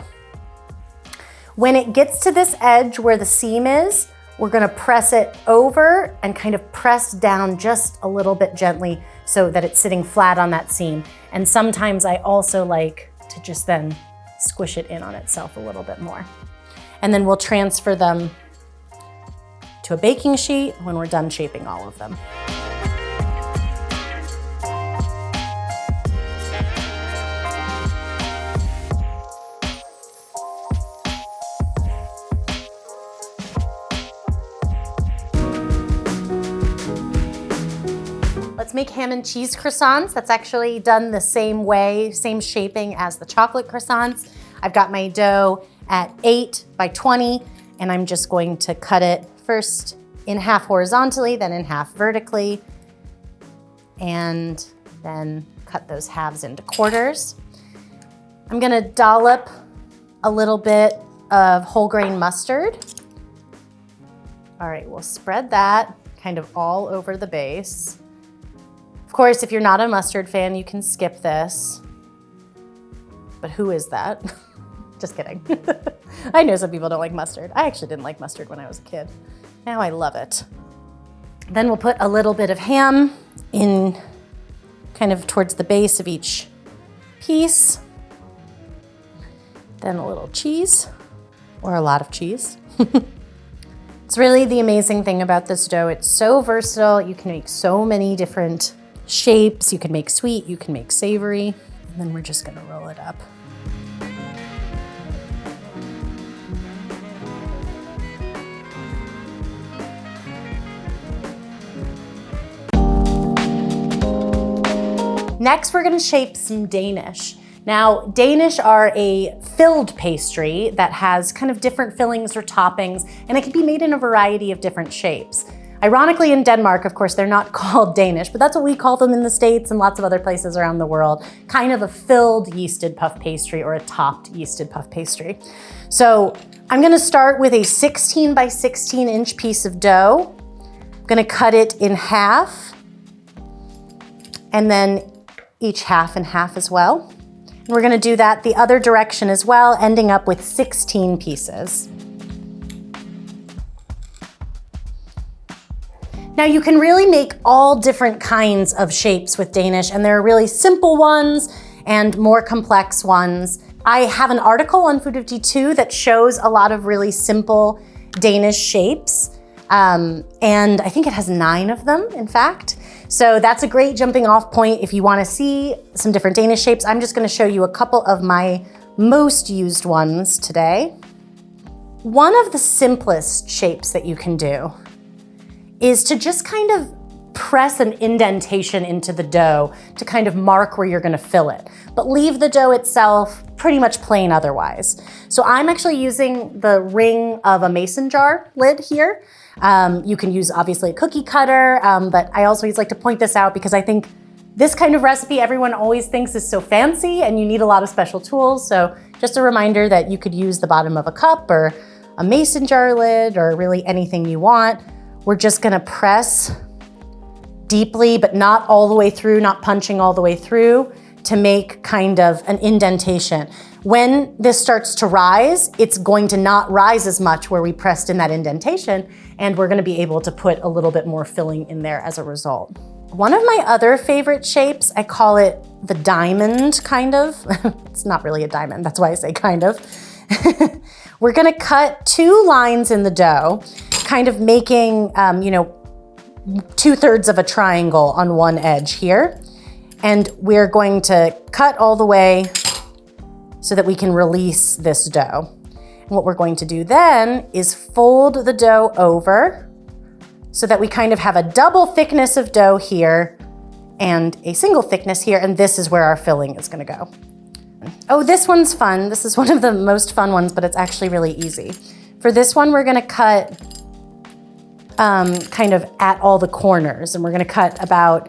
When it gets to this edge where the seam is, we're gonna press it over and kind of press down just a little bit gently so that it's sitting flat on that seam. And sometimes I also like to just then squish it in on itself a little bit more. And then we'll transfer them to a baking sheet when we're done shaping all of them. Let's make ham and cheese croissants. That's actually done the same way, same shaping as the chocolate croissants. I've got my dough at 8 by 20, and I'm just going to cut it first in half horizontally, then in half vertically, and then cut those halves into quarters. I'm gonna dollop a little bit of whole grain mustard. All right, we'll spread that kind of all over the base. Of course, if you're not a mustard fan, you can skip this. But who is that? Just kidding. I know some people don't like mustard. I actually didn't like mustard when I was a kid. Now I love it. Then we'll put a little bit of ham in kind of towards the base of each piece. Then a little cheese, or a lot of cheese. It's really the amazing thing about this dough. It's so versatile. You can make so many different shapes. You can make sweet, you can make savory, and then we're just gonna roll it up. Next, we're gonna shape some Danish. Now, Danish are a filled pastry that has kind of different fillings or toppings, and it can be made in a variety of different shapes. Ironically, in Denmark, of course, they're not called Danish, but that's what we call them in the States and lots of other places around the world, kind of a filled yeasted puff pastry or a topped yeasted puff pastry. So I'm gonna start with a 16 by 16 inch piece of dough. I'm gonna cut it in half, and then each half in half as well. And we're gonna do that the other direction as well, ending up with 16 pieces. Now you can really make all different kinds of shapes with Danish, and there are really simple ones and more complex ones. I have an article on Food 52 that shows a lot of really simple Danish shapes, and I think it has 9 of them, in fact. So that's a great jumping off point if you wanna see some different Danish shapes. I'm just gonna show you a couple of my most used ones today. One of the simplest shapes that you can do is to just kind of press an indentation into the dough to kind of mark where you're gonna fill it, but leave the dough itself pretty much plain otherwise. So I'm actually using the ring of a mason jar lid here. You can use obviously a cookie cutter, but I also always like to point this out because I think this kind of recipe everyone always thinks is so fancy and you need a lot of special tools. So just a reminder that you could use the bottom of a cup or a mason jar lid or really anything you want. We're just gonna press deeply, but not all the way through, not punching all the way through, to make kind of an indentation. When this starts to rise, it's going to not rise as much where we pressed in that indentation, and we're gonna be able to put a little bit more filling in there as a result. One of my other favorite shapes, I call it the diamond, kind of. It's not really a diamond, that's why I say kind of. We're gonna cut 2 lines in the dough, kind of making, 2/3 of a triangle on one edge here. And we're going to cut all the way so that we can release this dough. And what we're going to do then is fold the dough over so that we kind of have a double thickness of dough here and a single thickness here, and this is where our filling is gonna go. Oh, this one's fun. This is one of the most fun ones, but it's actually really easy. For this one, we're gonna cut kind of at all the corners, and we're gonna cut about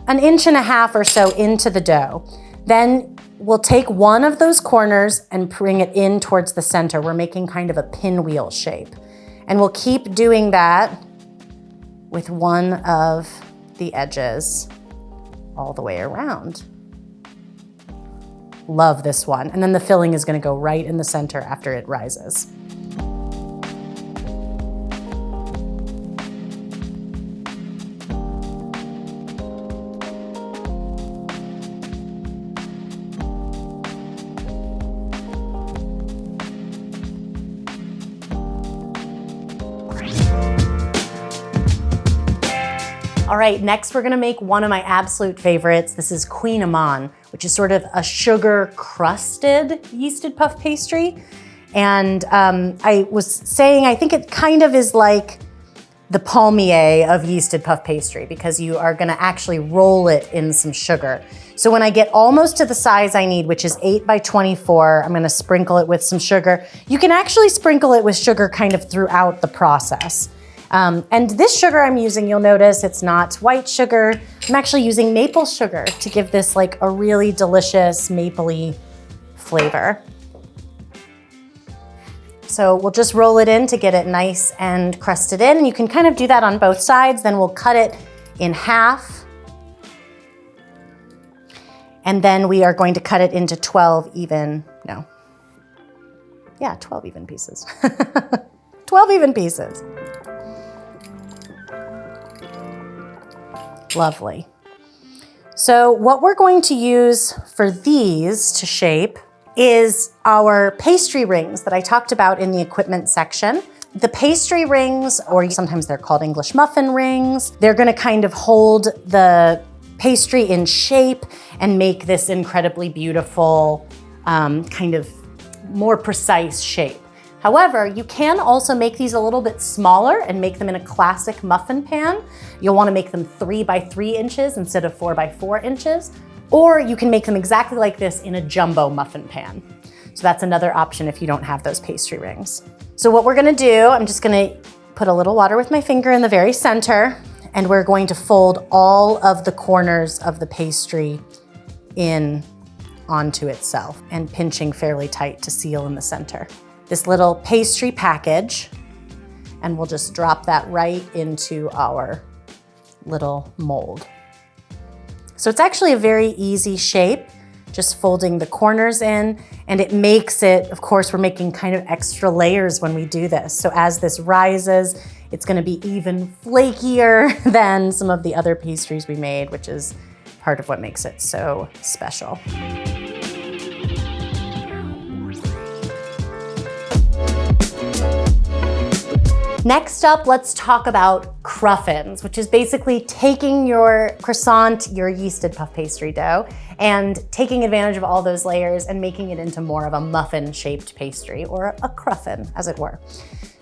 1.5 inches or so into the dough. Then we'll take one of those corners and bring it in towards the center. We're making kind of a pinwheel shape. And we'll keep doing that with one of the edges all the way around. Love this one. And then the filling is gonna go right in the center after it rises. All right, next we're gonna make one of my absolute favorites. This is Kouign Amann, which is sort of a sugar crusted yeasted puff pastry. And I was saying, I think it kind of is like the palmier of yeasted puff pastry because you are gonna actually roll it in some sugar. So when I get almost to the size I need, which is 8 by 24, I'm gonna sprinkle it with some sugar. You can actually sprinkle it with sugar kind of throughout the process. And this sugar I'm using, you'll notice it's not white sugar. I'm actually using maple sugar to give this like a really delicious mapley flavor. So we'll just roll it in to get it nice and crusted in. And you can kind of do that on both sides. Then we'll cut it in half. And then we are going to cut it into 12 even pieces. 12 even pieces. Lovely. So what we're going to use for these to shape is our pastry rings that I talked about in the equipment section. The pastry rings, or sometimes they're called English muffin rings, they're gonna kind of hold the pastry in shape and make this incredibly beautiful, kind of more precise shape. However, you can also make these a little bit smaller and make them in a classic muffin pan. You'll want to make them 3 by 3 inches instead of 4 by 4 inches, or you can make them exactly like this in a jumbo muffin pan. So that's another option if you don't have those pastry rings. So what we're gonna do, I'm just gonna put a little water with my finger in the very center, and we're going to fold all of the corners of the pastry in onto itself and pinching fairly tight to seal in the center. This little pastry package, and we'll just drop that right into our little mold. So it's actually a very easy shape, just folding the corners in, and it makes it, of course, we're making kind of extra layers when we do this. So as this rises, it's gonna be even flakier than some of the other pastries we made, which is part of what makes it so special. Next up, let's talk about Cruffins, which is basically taking your croissant, your yeasted puff pastry dough, and taking advantage of all those layers and making it into more of a muffin-shaped pastry, or a cruffin, as it were.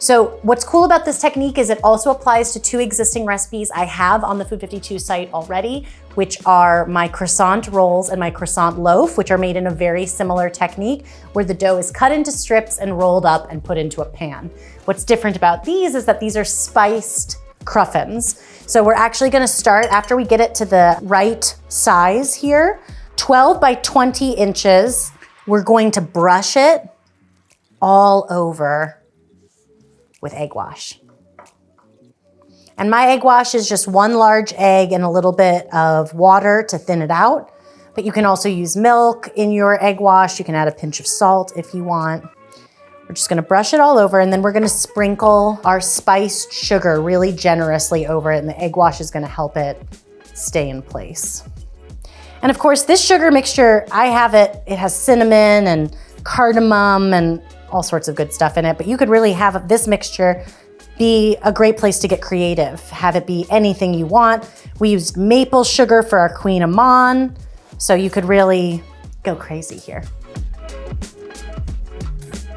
So what's cool about this technique is it also applies to 2 existing recipes I have on the Food 52 site already, which are my croissant rolls and my croissant loaf, which are made in a very similar technique where the dough is cut into strips and rolled up and put into a pan. What's different about these is that these are spiced cruffins. So we're actually gonna start, after we get it to the right size here, 12 by 20 inches, we're going to brush it all over with egg wash. And my egg wash is just 1 large egg and a little bit of water to thin it out. But you can also use milk in your egg wash. You can add a pinch of salt if you want. We're just gonna brush it all over, and then we're gonna sprinkle our spiced sugar really generously over it, and the egg wash is gonna help it stay in place. And of course, this sugar mixture, it has cinnamon and cardamom and all sorts of good stuff in it, but you could really have this mixture be a great place to get creative. Have it be anything you want. We used maple sugar for our Kouign Amann, so you could really go crazy here.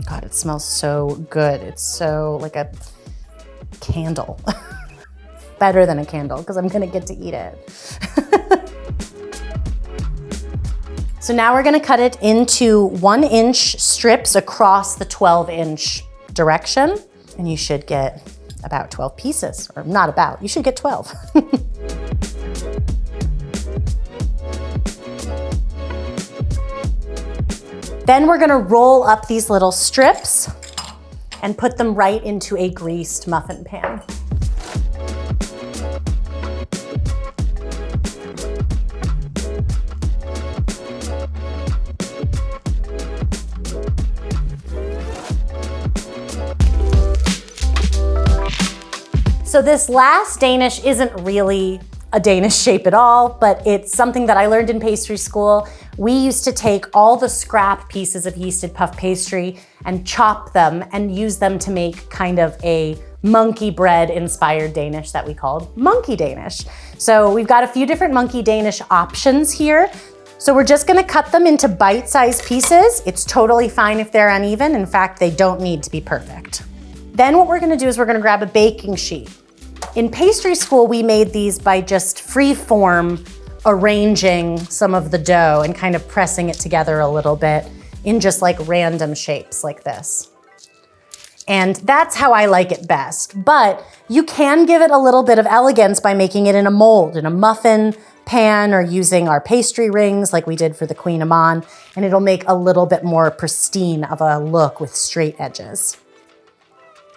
God, it smells so good. It's so like a candle. Better than a candle, because I'm gonna get to eat it. So So now we're gonna cut it into 1-inch strips across the 12-inch direction. And you should get about 12 pieces, or not about, you should get 12. Then we're gonna roll up these little strips and put them right into a greased muffin pan. So this last Danish isn't really a Danish shape at all, but it's something that I learned in pastry school. We used to take all the scrap pieces of yeasted puff pastry and chop them and use them to make kind of a monkey bread inspired Danish that we called monkey Danish. So we've got a few different monkey Danish options here. So we're just gonna cut them into bite-sized pieces. It's totally fine if they're uneven. In fact, they don't need to be perfect. Then what we're gonna do is we're gonna grab a baking sheet. In pastry school, we made these by just free form arranging some of the dough and kind of pressing it together a little bit in just like random shapes like this. And that's how I like it best. But you can give it a little bit of elegance by making it in a mold, in a muffin pan, or using our pastry rings like we did for the Kouign Amann, and it'll make a little bit more pristine of a look with straight edges.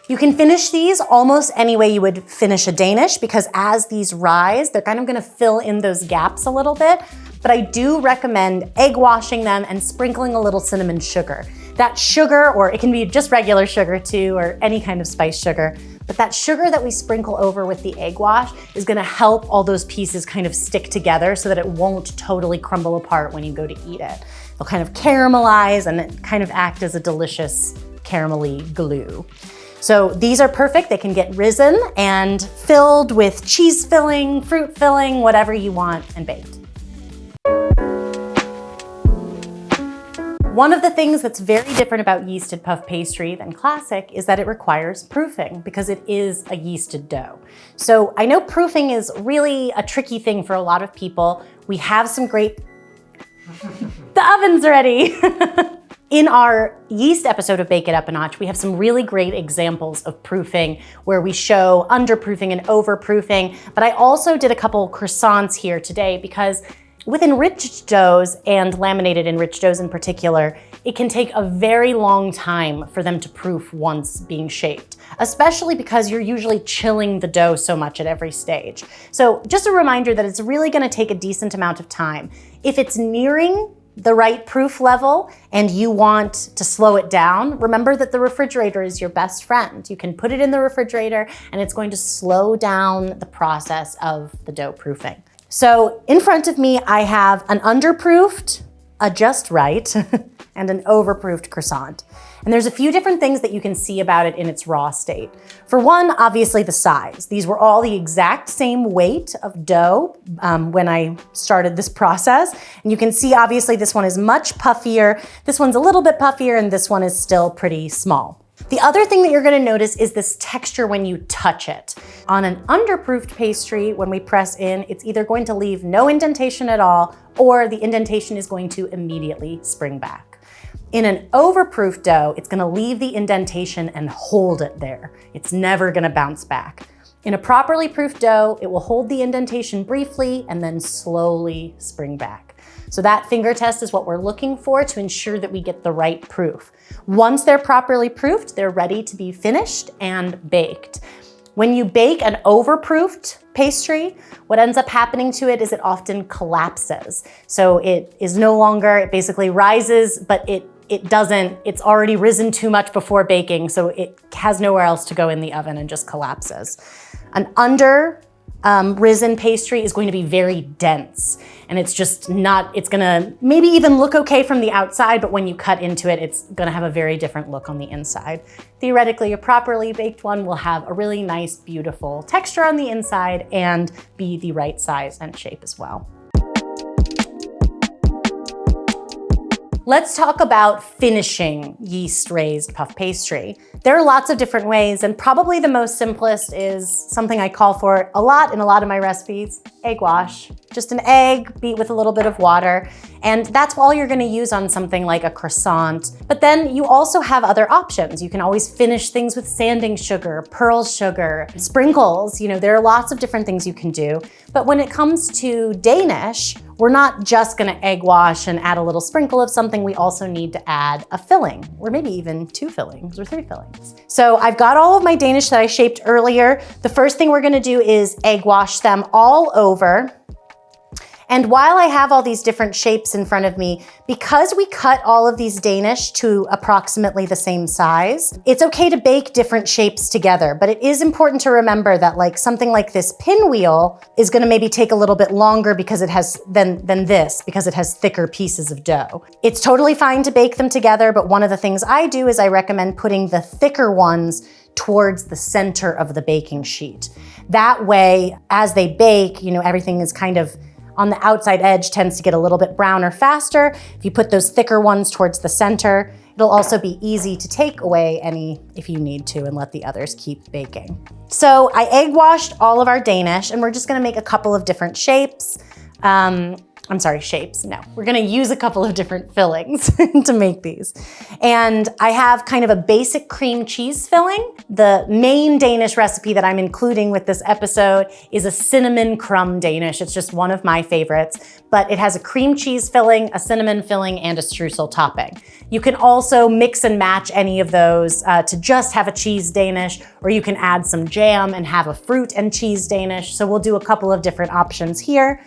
You can finish these almost any way you would finish a Danish, because as these rise, they're kind of gonna fill in those gaps a little bit. But I do recommend egg washing them and sprinkling a little cinnamon sugar. That sugar, or it can be just regular sugar too, or any kind of spice sugar, but that sugar that we sprinkle over with the egg wash is gonna help all those pieces kind of stick together so that it won't totally crumble apart when you go to eat it. They'll kind of caramelize and kind of act as a delicious caramelly glue. So these are perfect. They can get risen and filled with cheese filling, fruit filling, whatever you want, and baked. One of the things that's very different about yeasted puff pastry than classic is that it requires proofing because it is a yeasted dough. So I know proofing is really a tricky thing for a lot of people. We have some great, the oven's ready. In our yeast episode of Bake It Up a Notch, we have some really great examples of proofing where we show underproofing and overproofing, but I also did a couple croissants here today because with enriched doughs and laminated enriched doughs in particular, it can take a very long time for them to proof once being shaped, especially because you're usually chilling the dough so much at every stage. So just a reminder that it's really gonna take a decent amount of time. If it's nearing the right proof level and you want to slow it down, remember that the refrigerator is your best friend. You can put it in the refrigerator and it's going to slow down the process of the dough proofing. So in front of me, I have an underproofed, a just right, and an overproofed croissant. And there's a few different things that you can see about it in its raw state. For one, obviously the size. These were all the exact same weight of dough when I started this process. And you can see obviously this one is much puffier, this one's a little bit puffier, and this one is still pretty small. The other thing that you're gonna notice is this texture when you touch it. On an underproofed pastry, when we press in, it's either going to leave no indentation at all, or the indentation is going to immediately spring back. In an overproofed dough, it's gonna leave the indentation and hold it there. It's never gonna bounce back. In a properly proofed dough, it will hold the indentation briefly and then slowly spring back. So that finger test is what we're looking for to ensure that we get the right proof. Once they're properly proofed, they're ready to be finished and baked. When you bake an overproofed pastry, what ends up happening to it is it often collapses. So it is no longer, it basically rises, but it's already risen too much before baking, so it has nowhere else to go in the oven and just collapses. An risen pastry is going to be very dense, and it's just not, it's gonna maybe even look okay from the outside, but when you cut into it, it's gonna have a very different look on the inside. Theoretically, a properly baked one will have a really nice, beautiful texture on the inside and be the right size and shape as well. Let's talk about finishing yeast-raised puff pastry. There are lots of different ways, and probably the most simplest is something I call for a lot in a lot of my recipes, egg wash. Just an egg, beat with a little bit of water, and that's all you're gonna use on something like a croissant. But then you also have other options. You can always finish things with sanding sugar, pearl sugar, sprinkles. You know, there are lots of different things you can do. But when it comes to Danish, we're not just gonna egg wash and add a little sprinkle of something. We also need to add a filling, or maybe even 2 fillings or 3 fillings. So I've got all of my Danish that I shaped earlier. The first thing we're gonna do is egg wash them all over. And while I have all these different shapes in front of me, because we cut all of these Danish to approximately the same size, it's okay to bake different shapes together. But it is important to remember that like something like this pinwheel is gonna maybe take a little bit longer because it has than this, because it has thicker pieces of dough. It's totally fine to bake them together, but one of the things I do is I recommend putting the thicker ones towards the center of the baking sheet. That way, as they bake, you know, everything is kind of on the outside edge tends to get a little bit browner faster. If you put those thicker ones towards the center, it'll also be easy to take away any if you need to and let the others keep baking. So I egg washed all of our Danish and we're just gonna make a couple of different shapes. I'm sorry, shapes, no. We're gonna use a couple of different fillings to make these. And I have kind of a basic cream cheese filling. The main Danish recipe that I'm including with this episode is a cinnamon crumb Danish. It's just one of my favorites, but it has a cream cheese filling, a cinnamon filling, and a streusel topping. You can also mix and match any of those to just have a cheese Danish, or you can add some jam and have a fruit and cheese Danish. So we'll do a couple of different options here.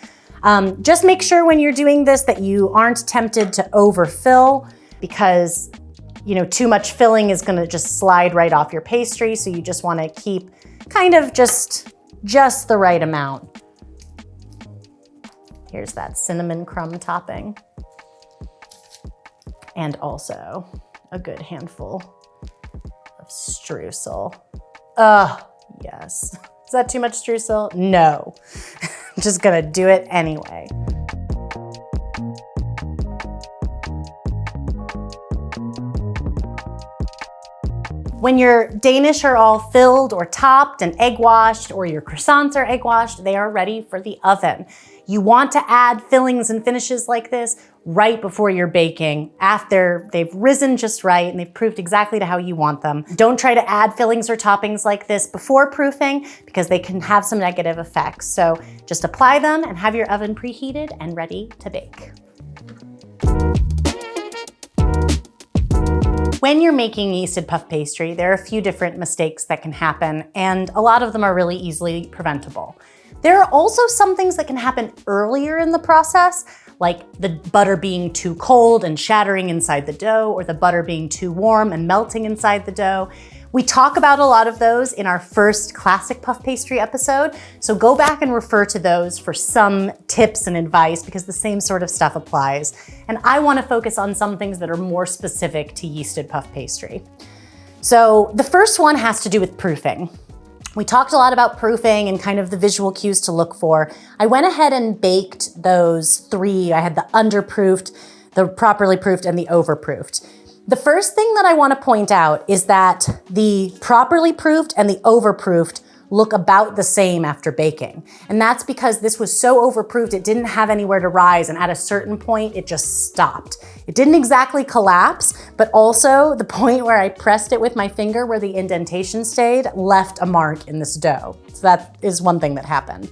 Just make sure when you're doing this that you aren't tempted to overfill, because you know, too much filling is gonna just slide right off your pastry. So you just wanna keep kind of just the right amount. Here's that cinnamon crumb topping. And also a good handful of streusel. Yes. Is that too much streusel? No. I'm just gonna do it anyway. When your Danish are all filled or topped and egg washed, or your croissants are egg washed, they are ready for the oven. You want to add fillings and finishes like this right before you're baking, after they've risen just right and they've proofed exactly to how you want them. Don't try to add fillings or toppings like this before proofing, because they can have some negative effects. So just apply them and have your oven preheated and ready to bake. When you're making yeasted puff pastry, there are a few different mistakes that can happen, and a lot of them are really easily preventable. There are also some things that can happen earlier in the process, like the butter being too cold and shattering inside the dough, or the butter being too warm and melting inside the dough. We talk about a lot of those in our first classic puff pastry episode, so go back and refer to those for some tips and advice, because the same sort of stuff applies. And I want to focus on some things that are more specific to yeasted puff pastry. So the first one has to do with proofing. We talked a lot about proofing and kind of the visual cues to look for. I went ahead and baked those 3. I had the underproofed, the properly proofed, and the overproofed. The first thing that I want to point out is that the properly proofed and the overproofed look about the same after baking. And that's because this was so overproofed, it didn't have anywhere to rise, and at a certain point, it just stopped. It didn't exactly collapse, but also the point where I pressed it with my finger where the indentation stayed left a mark in this dough. So that is one thing that happened.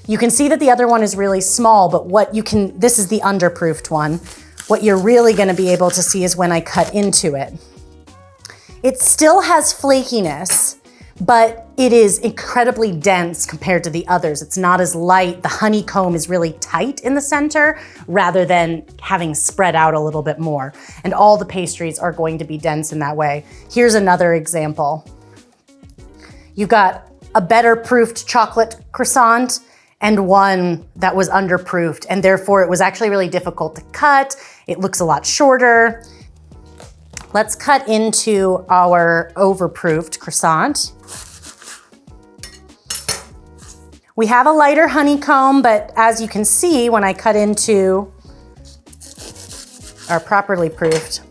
You can see that the other one is really small, but this is the underproofed one. What you're really gonna be able to see is when I cut into it. It still has flakiness, but it is incredibly dense compared to the others. It's not as light. The honeycomb is really tight in the center rather than having spread out a little bit more. And all the pastries are going to be dense in that way. Here's another example. You've got a better proofed chocolate croissant and one that was underproofed, and therefore it was actually really difficult to cut. It looks a lot shorter. Let's cut into our overproofed croissant. We have a lighter honeycomb, but as you can see, when I cut into are properly proofed.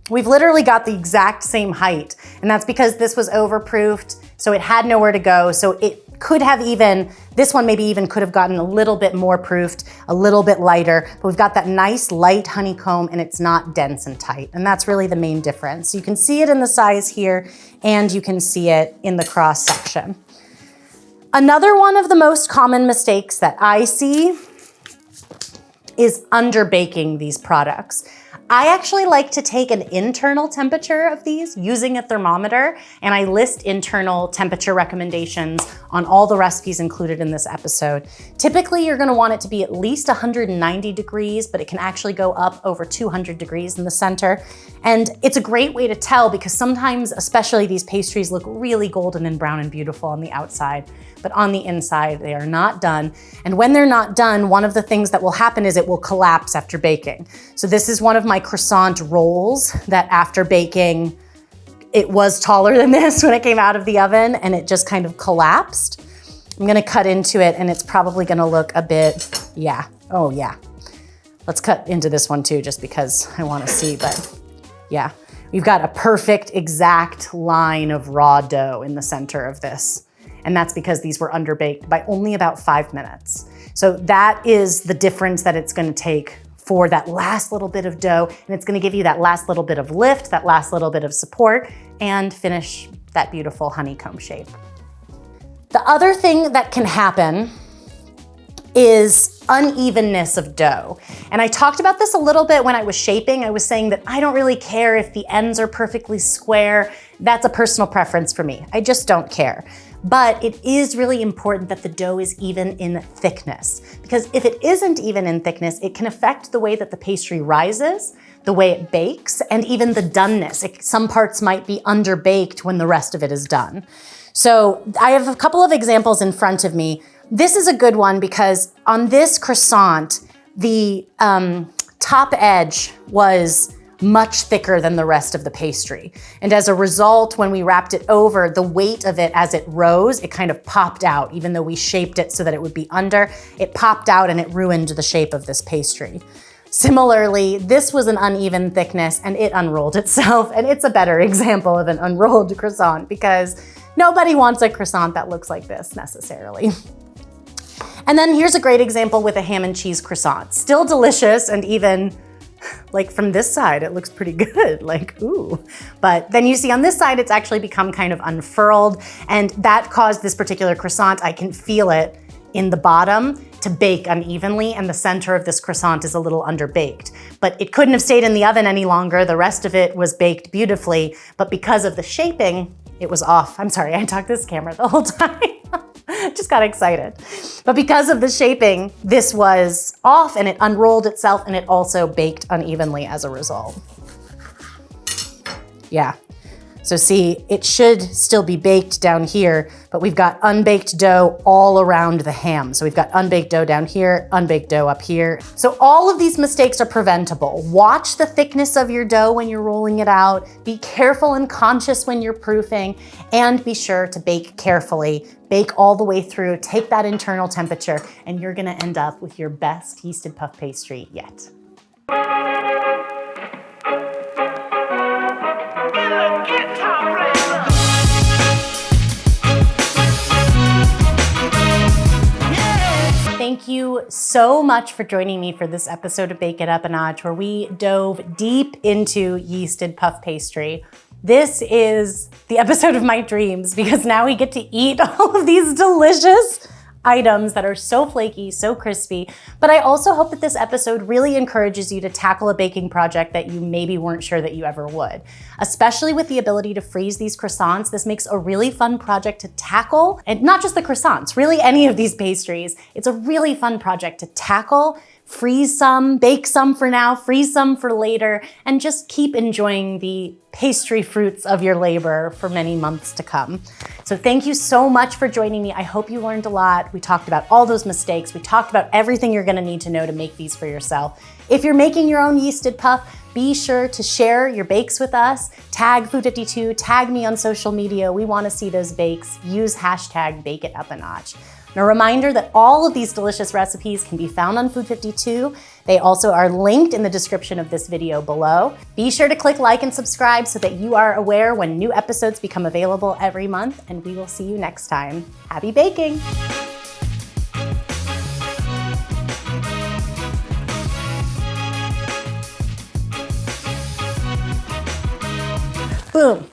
We've literally got the exact same height, and that's because this was overproofed, so it had nowhere to go. So it could have even, this one maybe even could have gotten a little bit more proofed, a little bit lighter, but we've got that nice light honeycomb and it's not dense and tight. And that's really the main difference. You can see it in the size here, and you can see it in the cross section. Another one of the most common mistakes that I see is underbaking these products. I actually like to take an internal temperature of these using a thermometer, and I list internal temperature recommendations on all the recipes included in this episode. Typically, you're gonna want it to be at least 190 degrees, but it can actually go up over 200 degrees in the center. And it's a great way to tell because sometimes, especially these pastries, look really golden and brown and beautiful on the outside, but on the inside, they are not done. And when they're not done, one of the things that will happen is it will collapse after baking. So this is one of my croissant rolls that after baking, it was taller than this when it came out of the oven and it just kind of collapsed. I'm gonna cut into it and it's probably gonna look a bit, yeah, oh yeah. Let's cut into this one too, just because I wanna see, but yeah. We've got a perfect exact line of raw dough in the center of this. And that's because these were underbaked by only about 5 minutes. So that is the difference that it's gonna take for that last little bit of dough, and it's gonna give you that last little bit of lift, that last little bit of support, and finish that beautiful honeycomb shape. The other thing that can happen is unevenness of dough. And I talked about this a little bit when I was shaping. I was saying that I don't really care if the ends are perfectly square. That's a personal preference for me. I just don't care. But it is really important that the dough is even in thickness, because if it isn't even in thickness, it can affect the way that the pastry rises, the way it bakes, and even the doneness. Some parts might be underbaked when the rest of it is done. So I have a couple of examples in front of me. This is a good one because on this croissant, the top edge was much thicker than the rest of the pastry. And as a result, when we wrapped it over, the weight of it as it rose, it kind of popped out, even though we shaped it so that it would be under, it popped out and it ruined the shape of this pastry. Similarly, this was an uneven thickness and it unrolled itself, and it's a better example of an unrolled croissant because nobody wants a croissant that looks like this necessarily. And then here's a great example with a ham and cheese croissant. Still delicious, and even like from this side, it looks pretty good, like, ooh. But then you see on this side, it's actually become kind of unfurled, and that caused this particular croissant, I can feel it in the bottom, to bake unevenly, and the center of this croissant is a little underbaked. But it couldn't have stayed in the oven any longer. The rest of it was baked beautifully, but because of the shaping, it was off. I'm sorry, I talked this camera the whole time. Just got excited. But because of the shaping, this was off and it unrolled itself, and it also baked unevenly as a result. Yeah. So see, it should still be baked down here, but we've got unbaked dough all around the ham. So we've got unbaked dough down here, unbaked dough up here. So all of these mistakes are preventable. Watch the thickness of your dough when you're rolling it out. Be careful and conscious when you're proofing, and be sure to bake carefully. Bake all the way through, take that internal temperature, and you're gonna end up with your best yeasted puff pastry yet. Thank you so much for joining me for this episode of Bake It Up a Notch, where we dove deep into yeasted puff pastry. This is the episode of my dreams because now we get to eat all of these delicious items that are so flaky, so crispy. But I also hope that this episode really encourages you to tackle a baking project that you maybe weren't sure that you ever would. Especially with the ability to freeze these croissants, this makes a really fun project to tackle. And not just the croissants, really any of these pastries. It's a really fun project to tackle. Freeze some, bake some for now, freeze some for later, and just keep enjoying the pastry fruits of your labor for many months to come. So thank you so much for joining me. I hope you learned a lot. We talked about all those mistakes. We talked about everything you're gonna need to know to make these for yourself. If you're making your own yeasted puff, be sure to share your bakes with us. Tag Food52, tag me on social media. We wanna see those bakes. Use hashtag BakeItUpANotch. And a reminder that all of these delicious recipes can be found on Food 52. They also are linked in the description of this video below. Be sure to click like and subscribe so that you are aware when new episodes become available every month, and we will see you next time. Happy baking! Boom.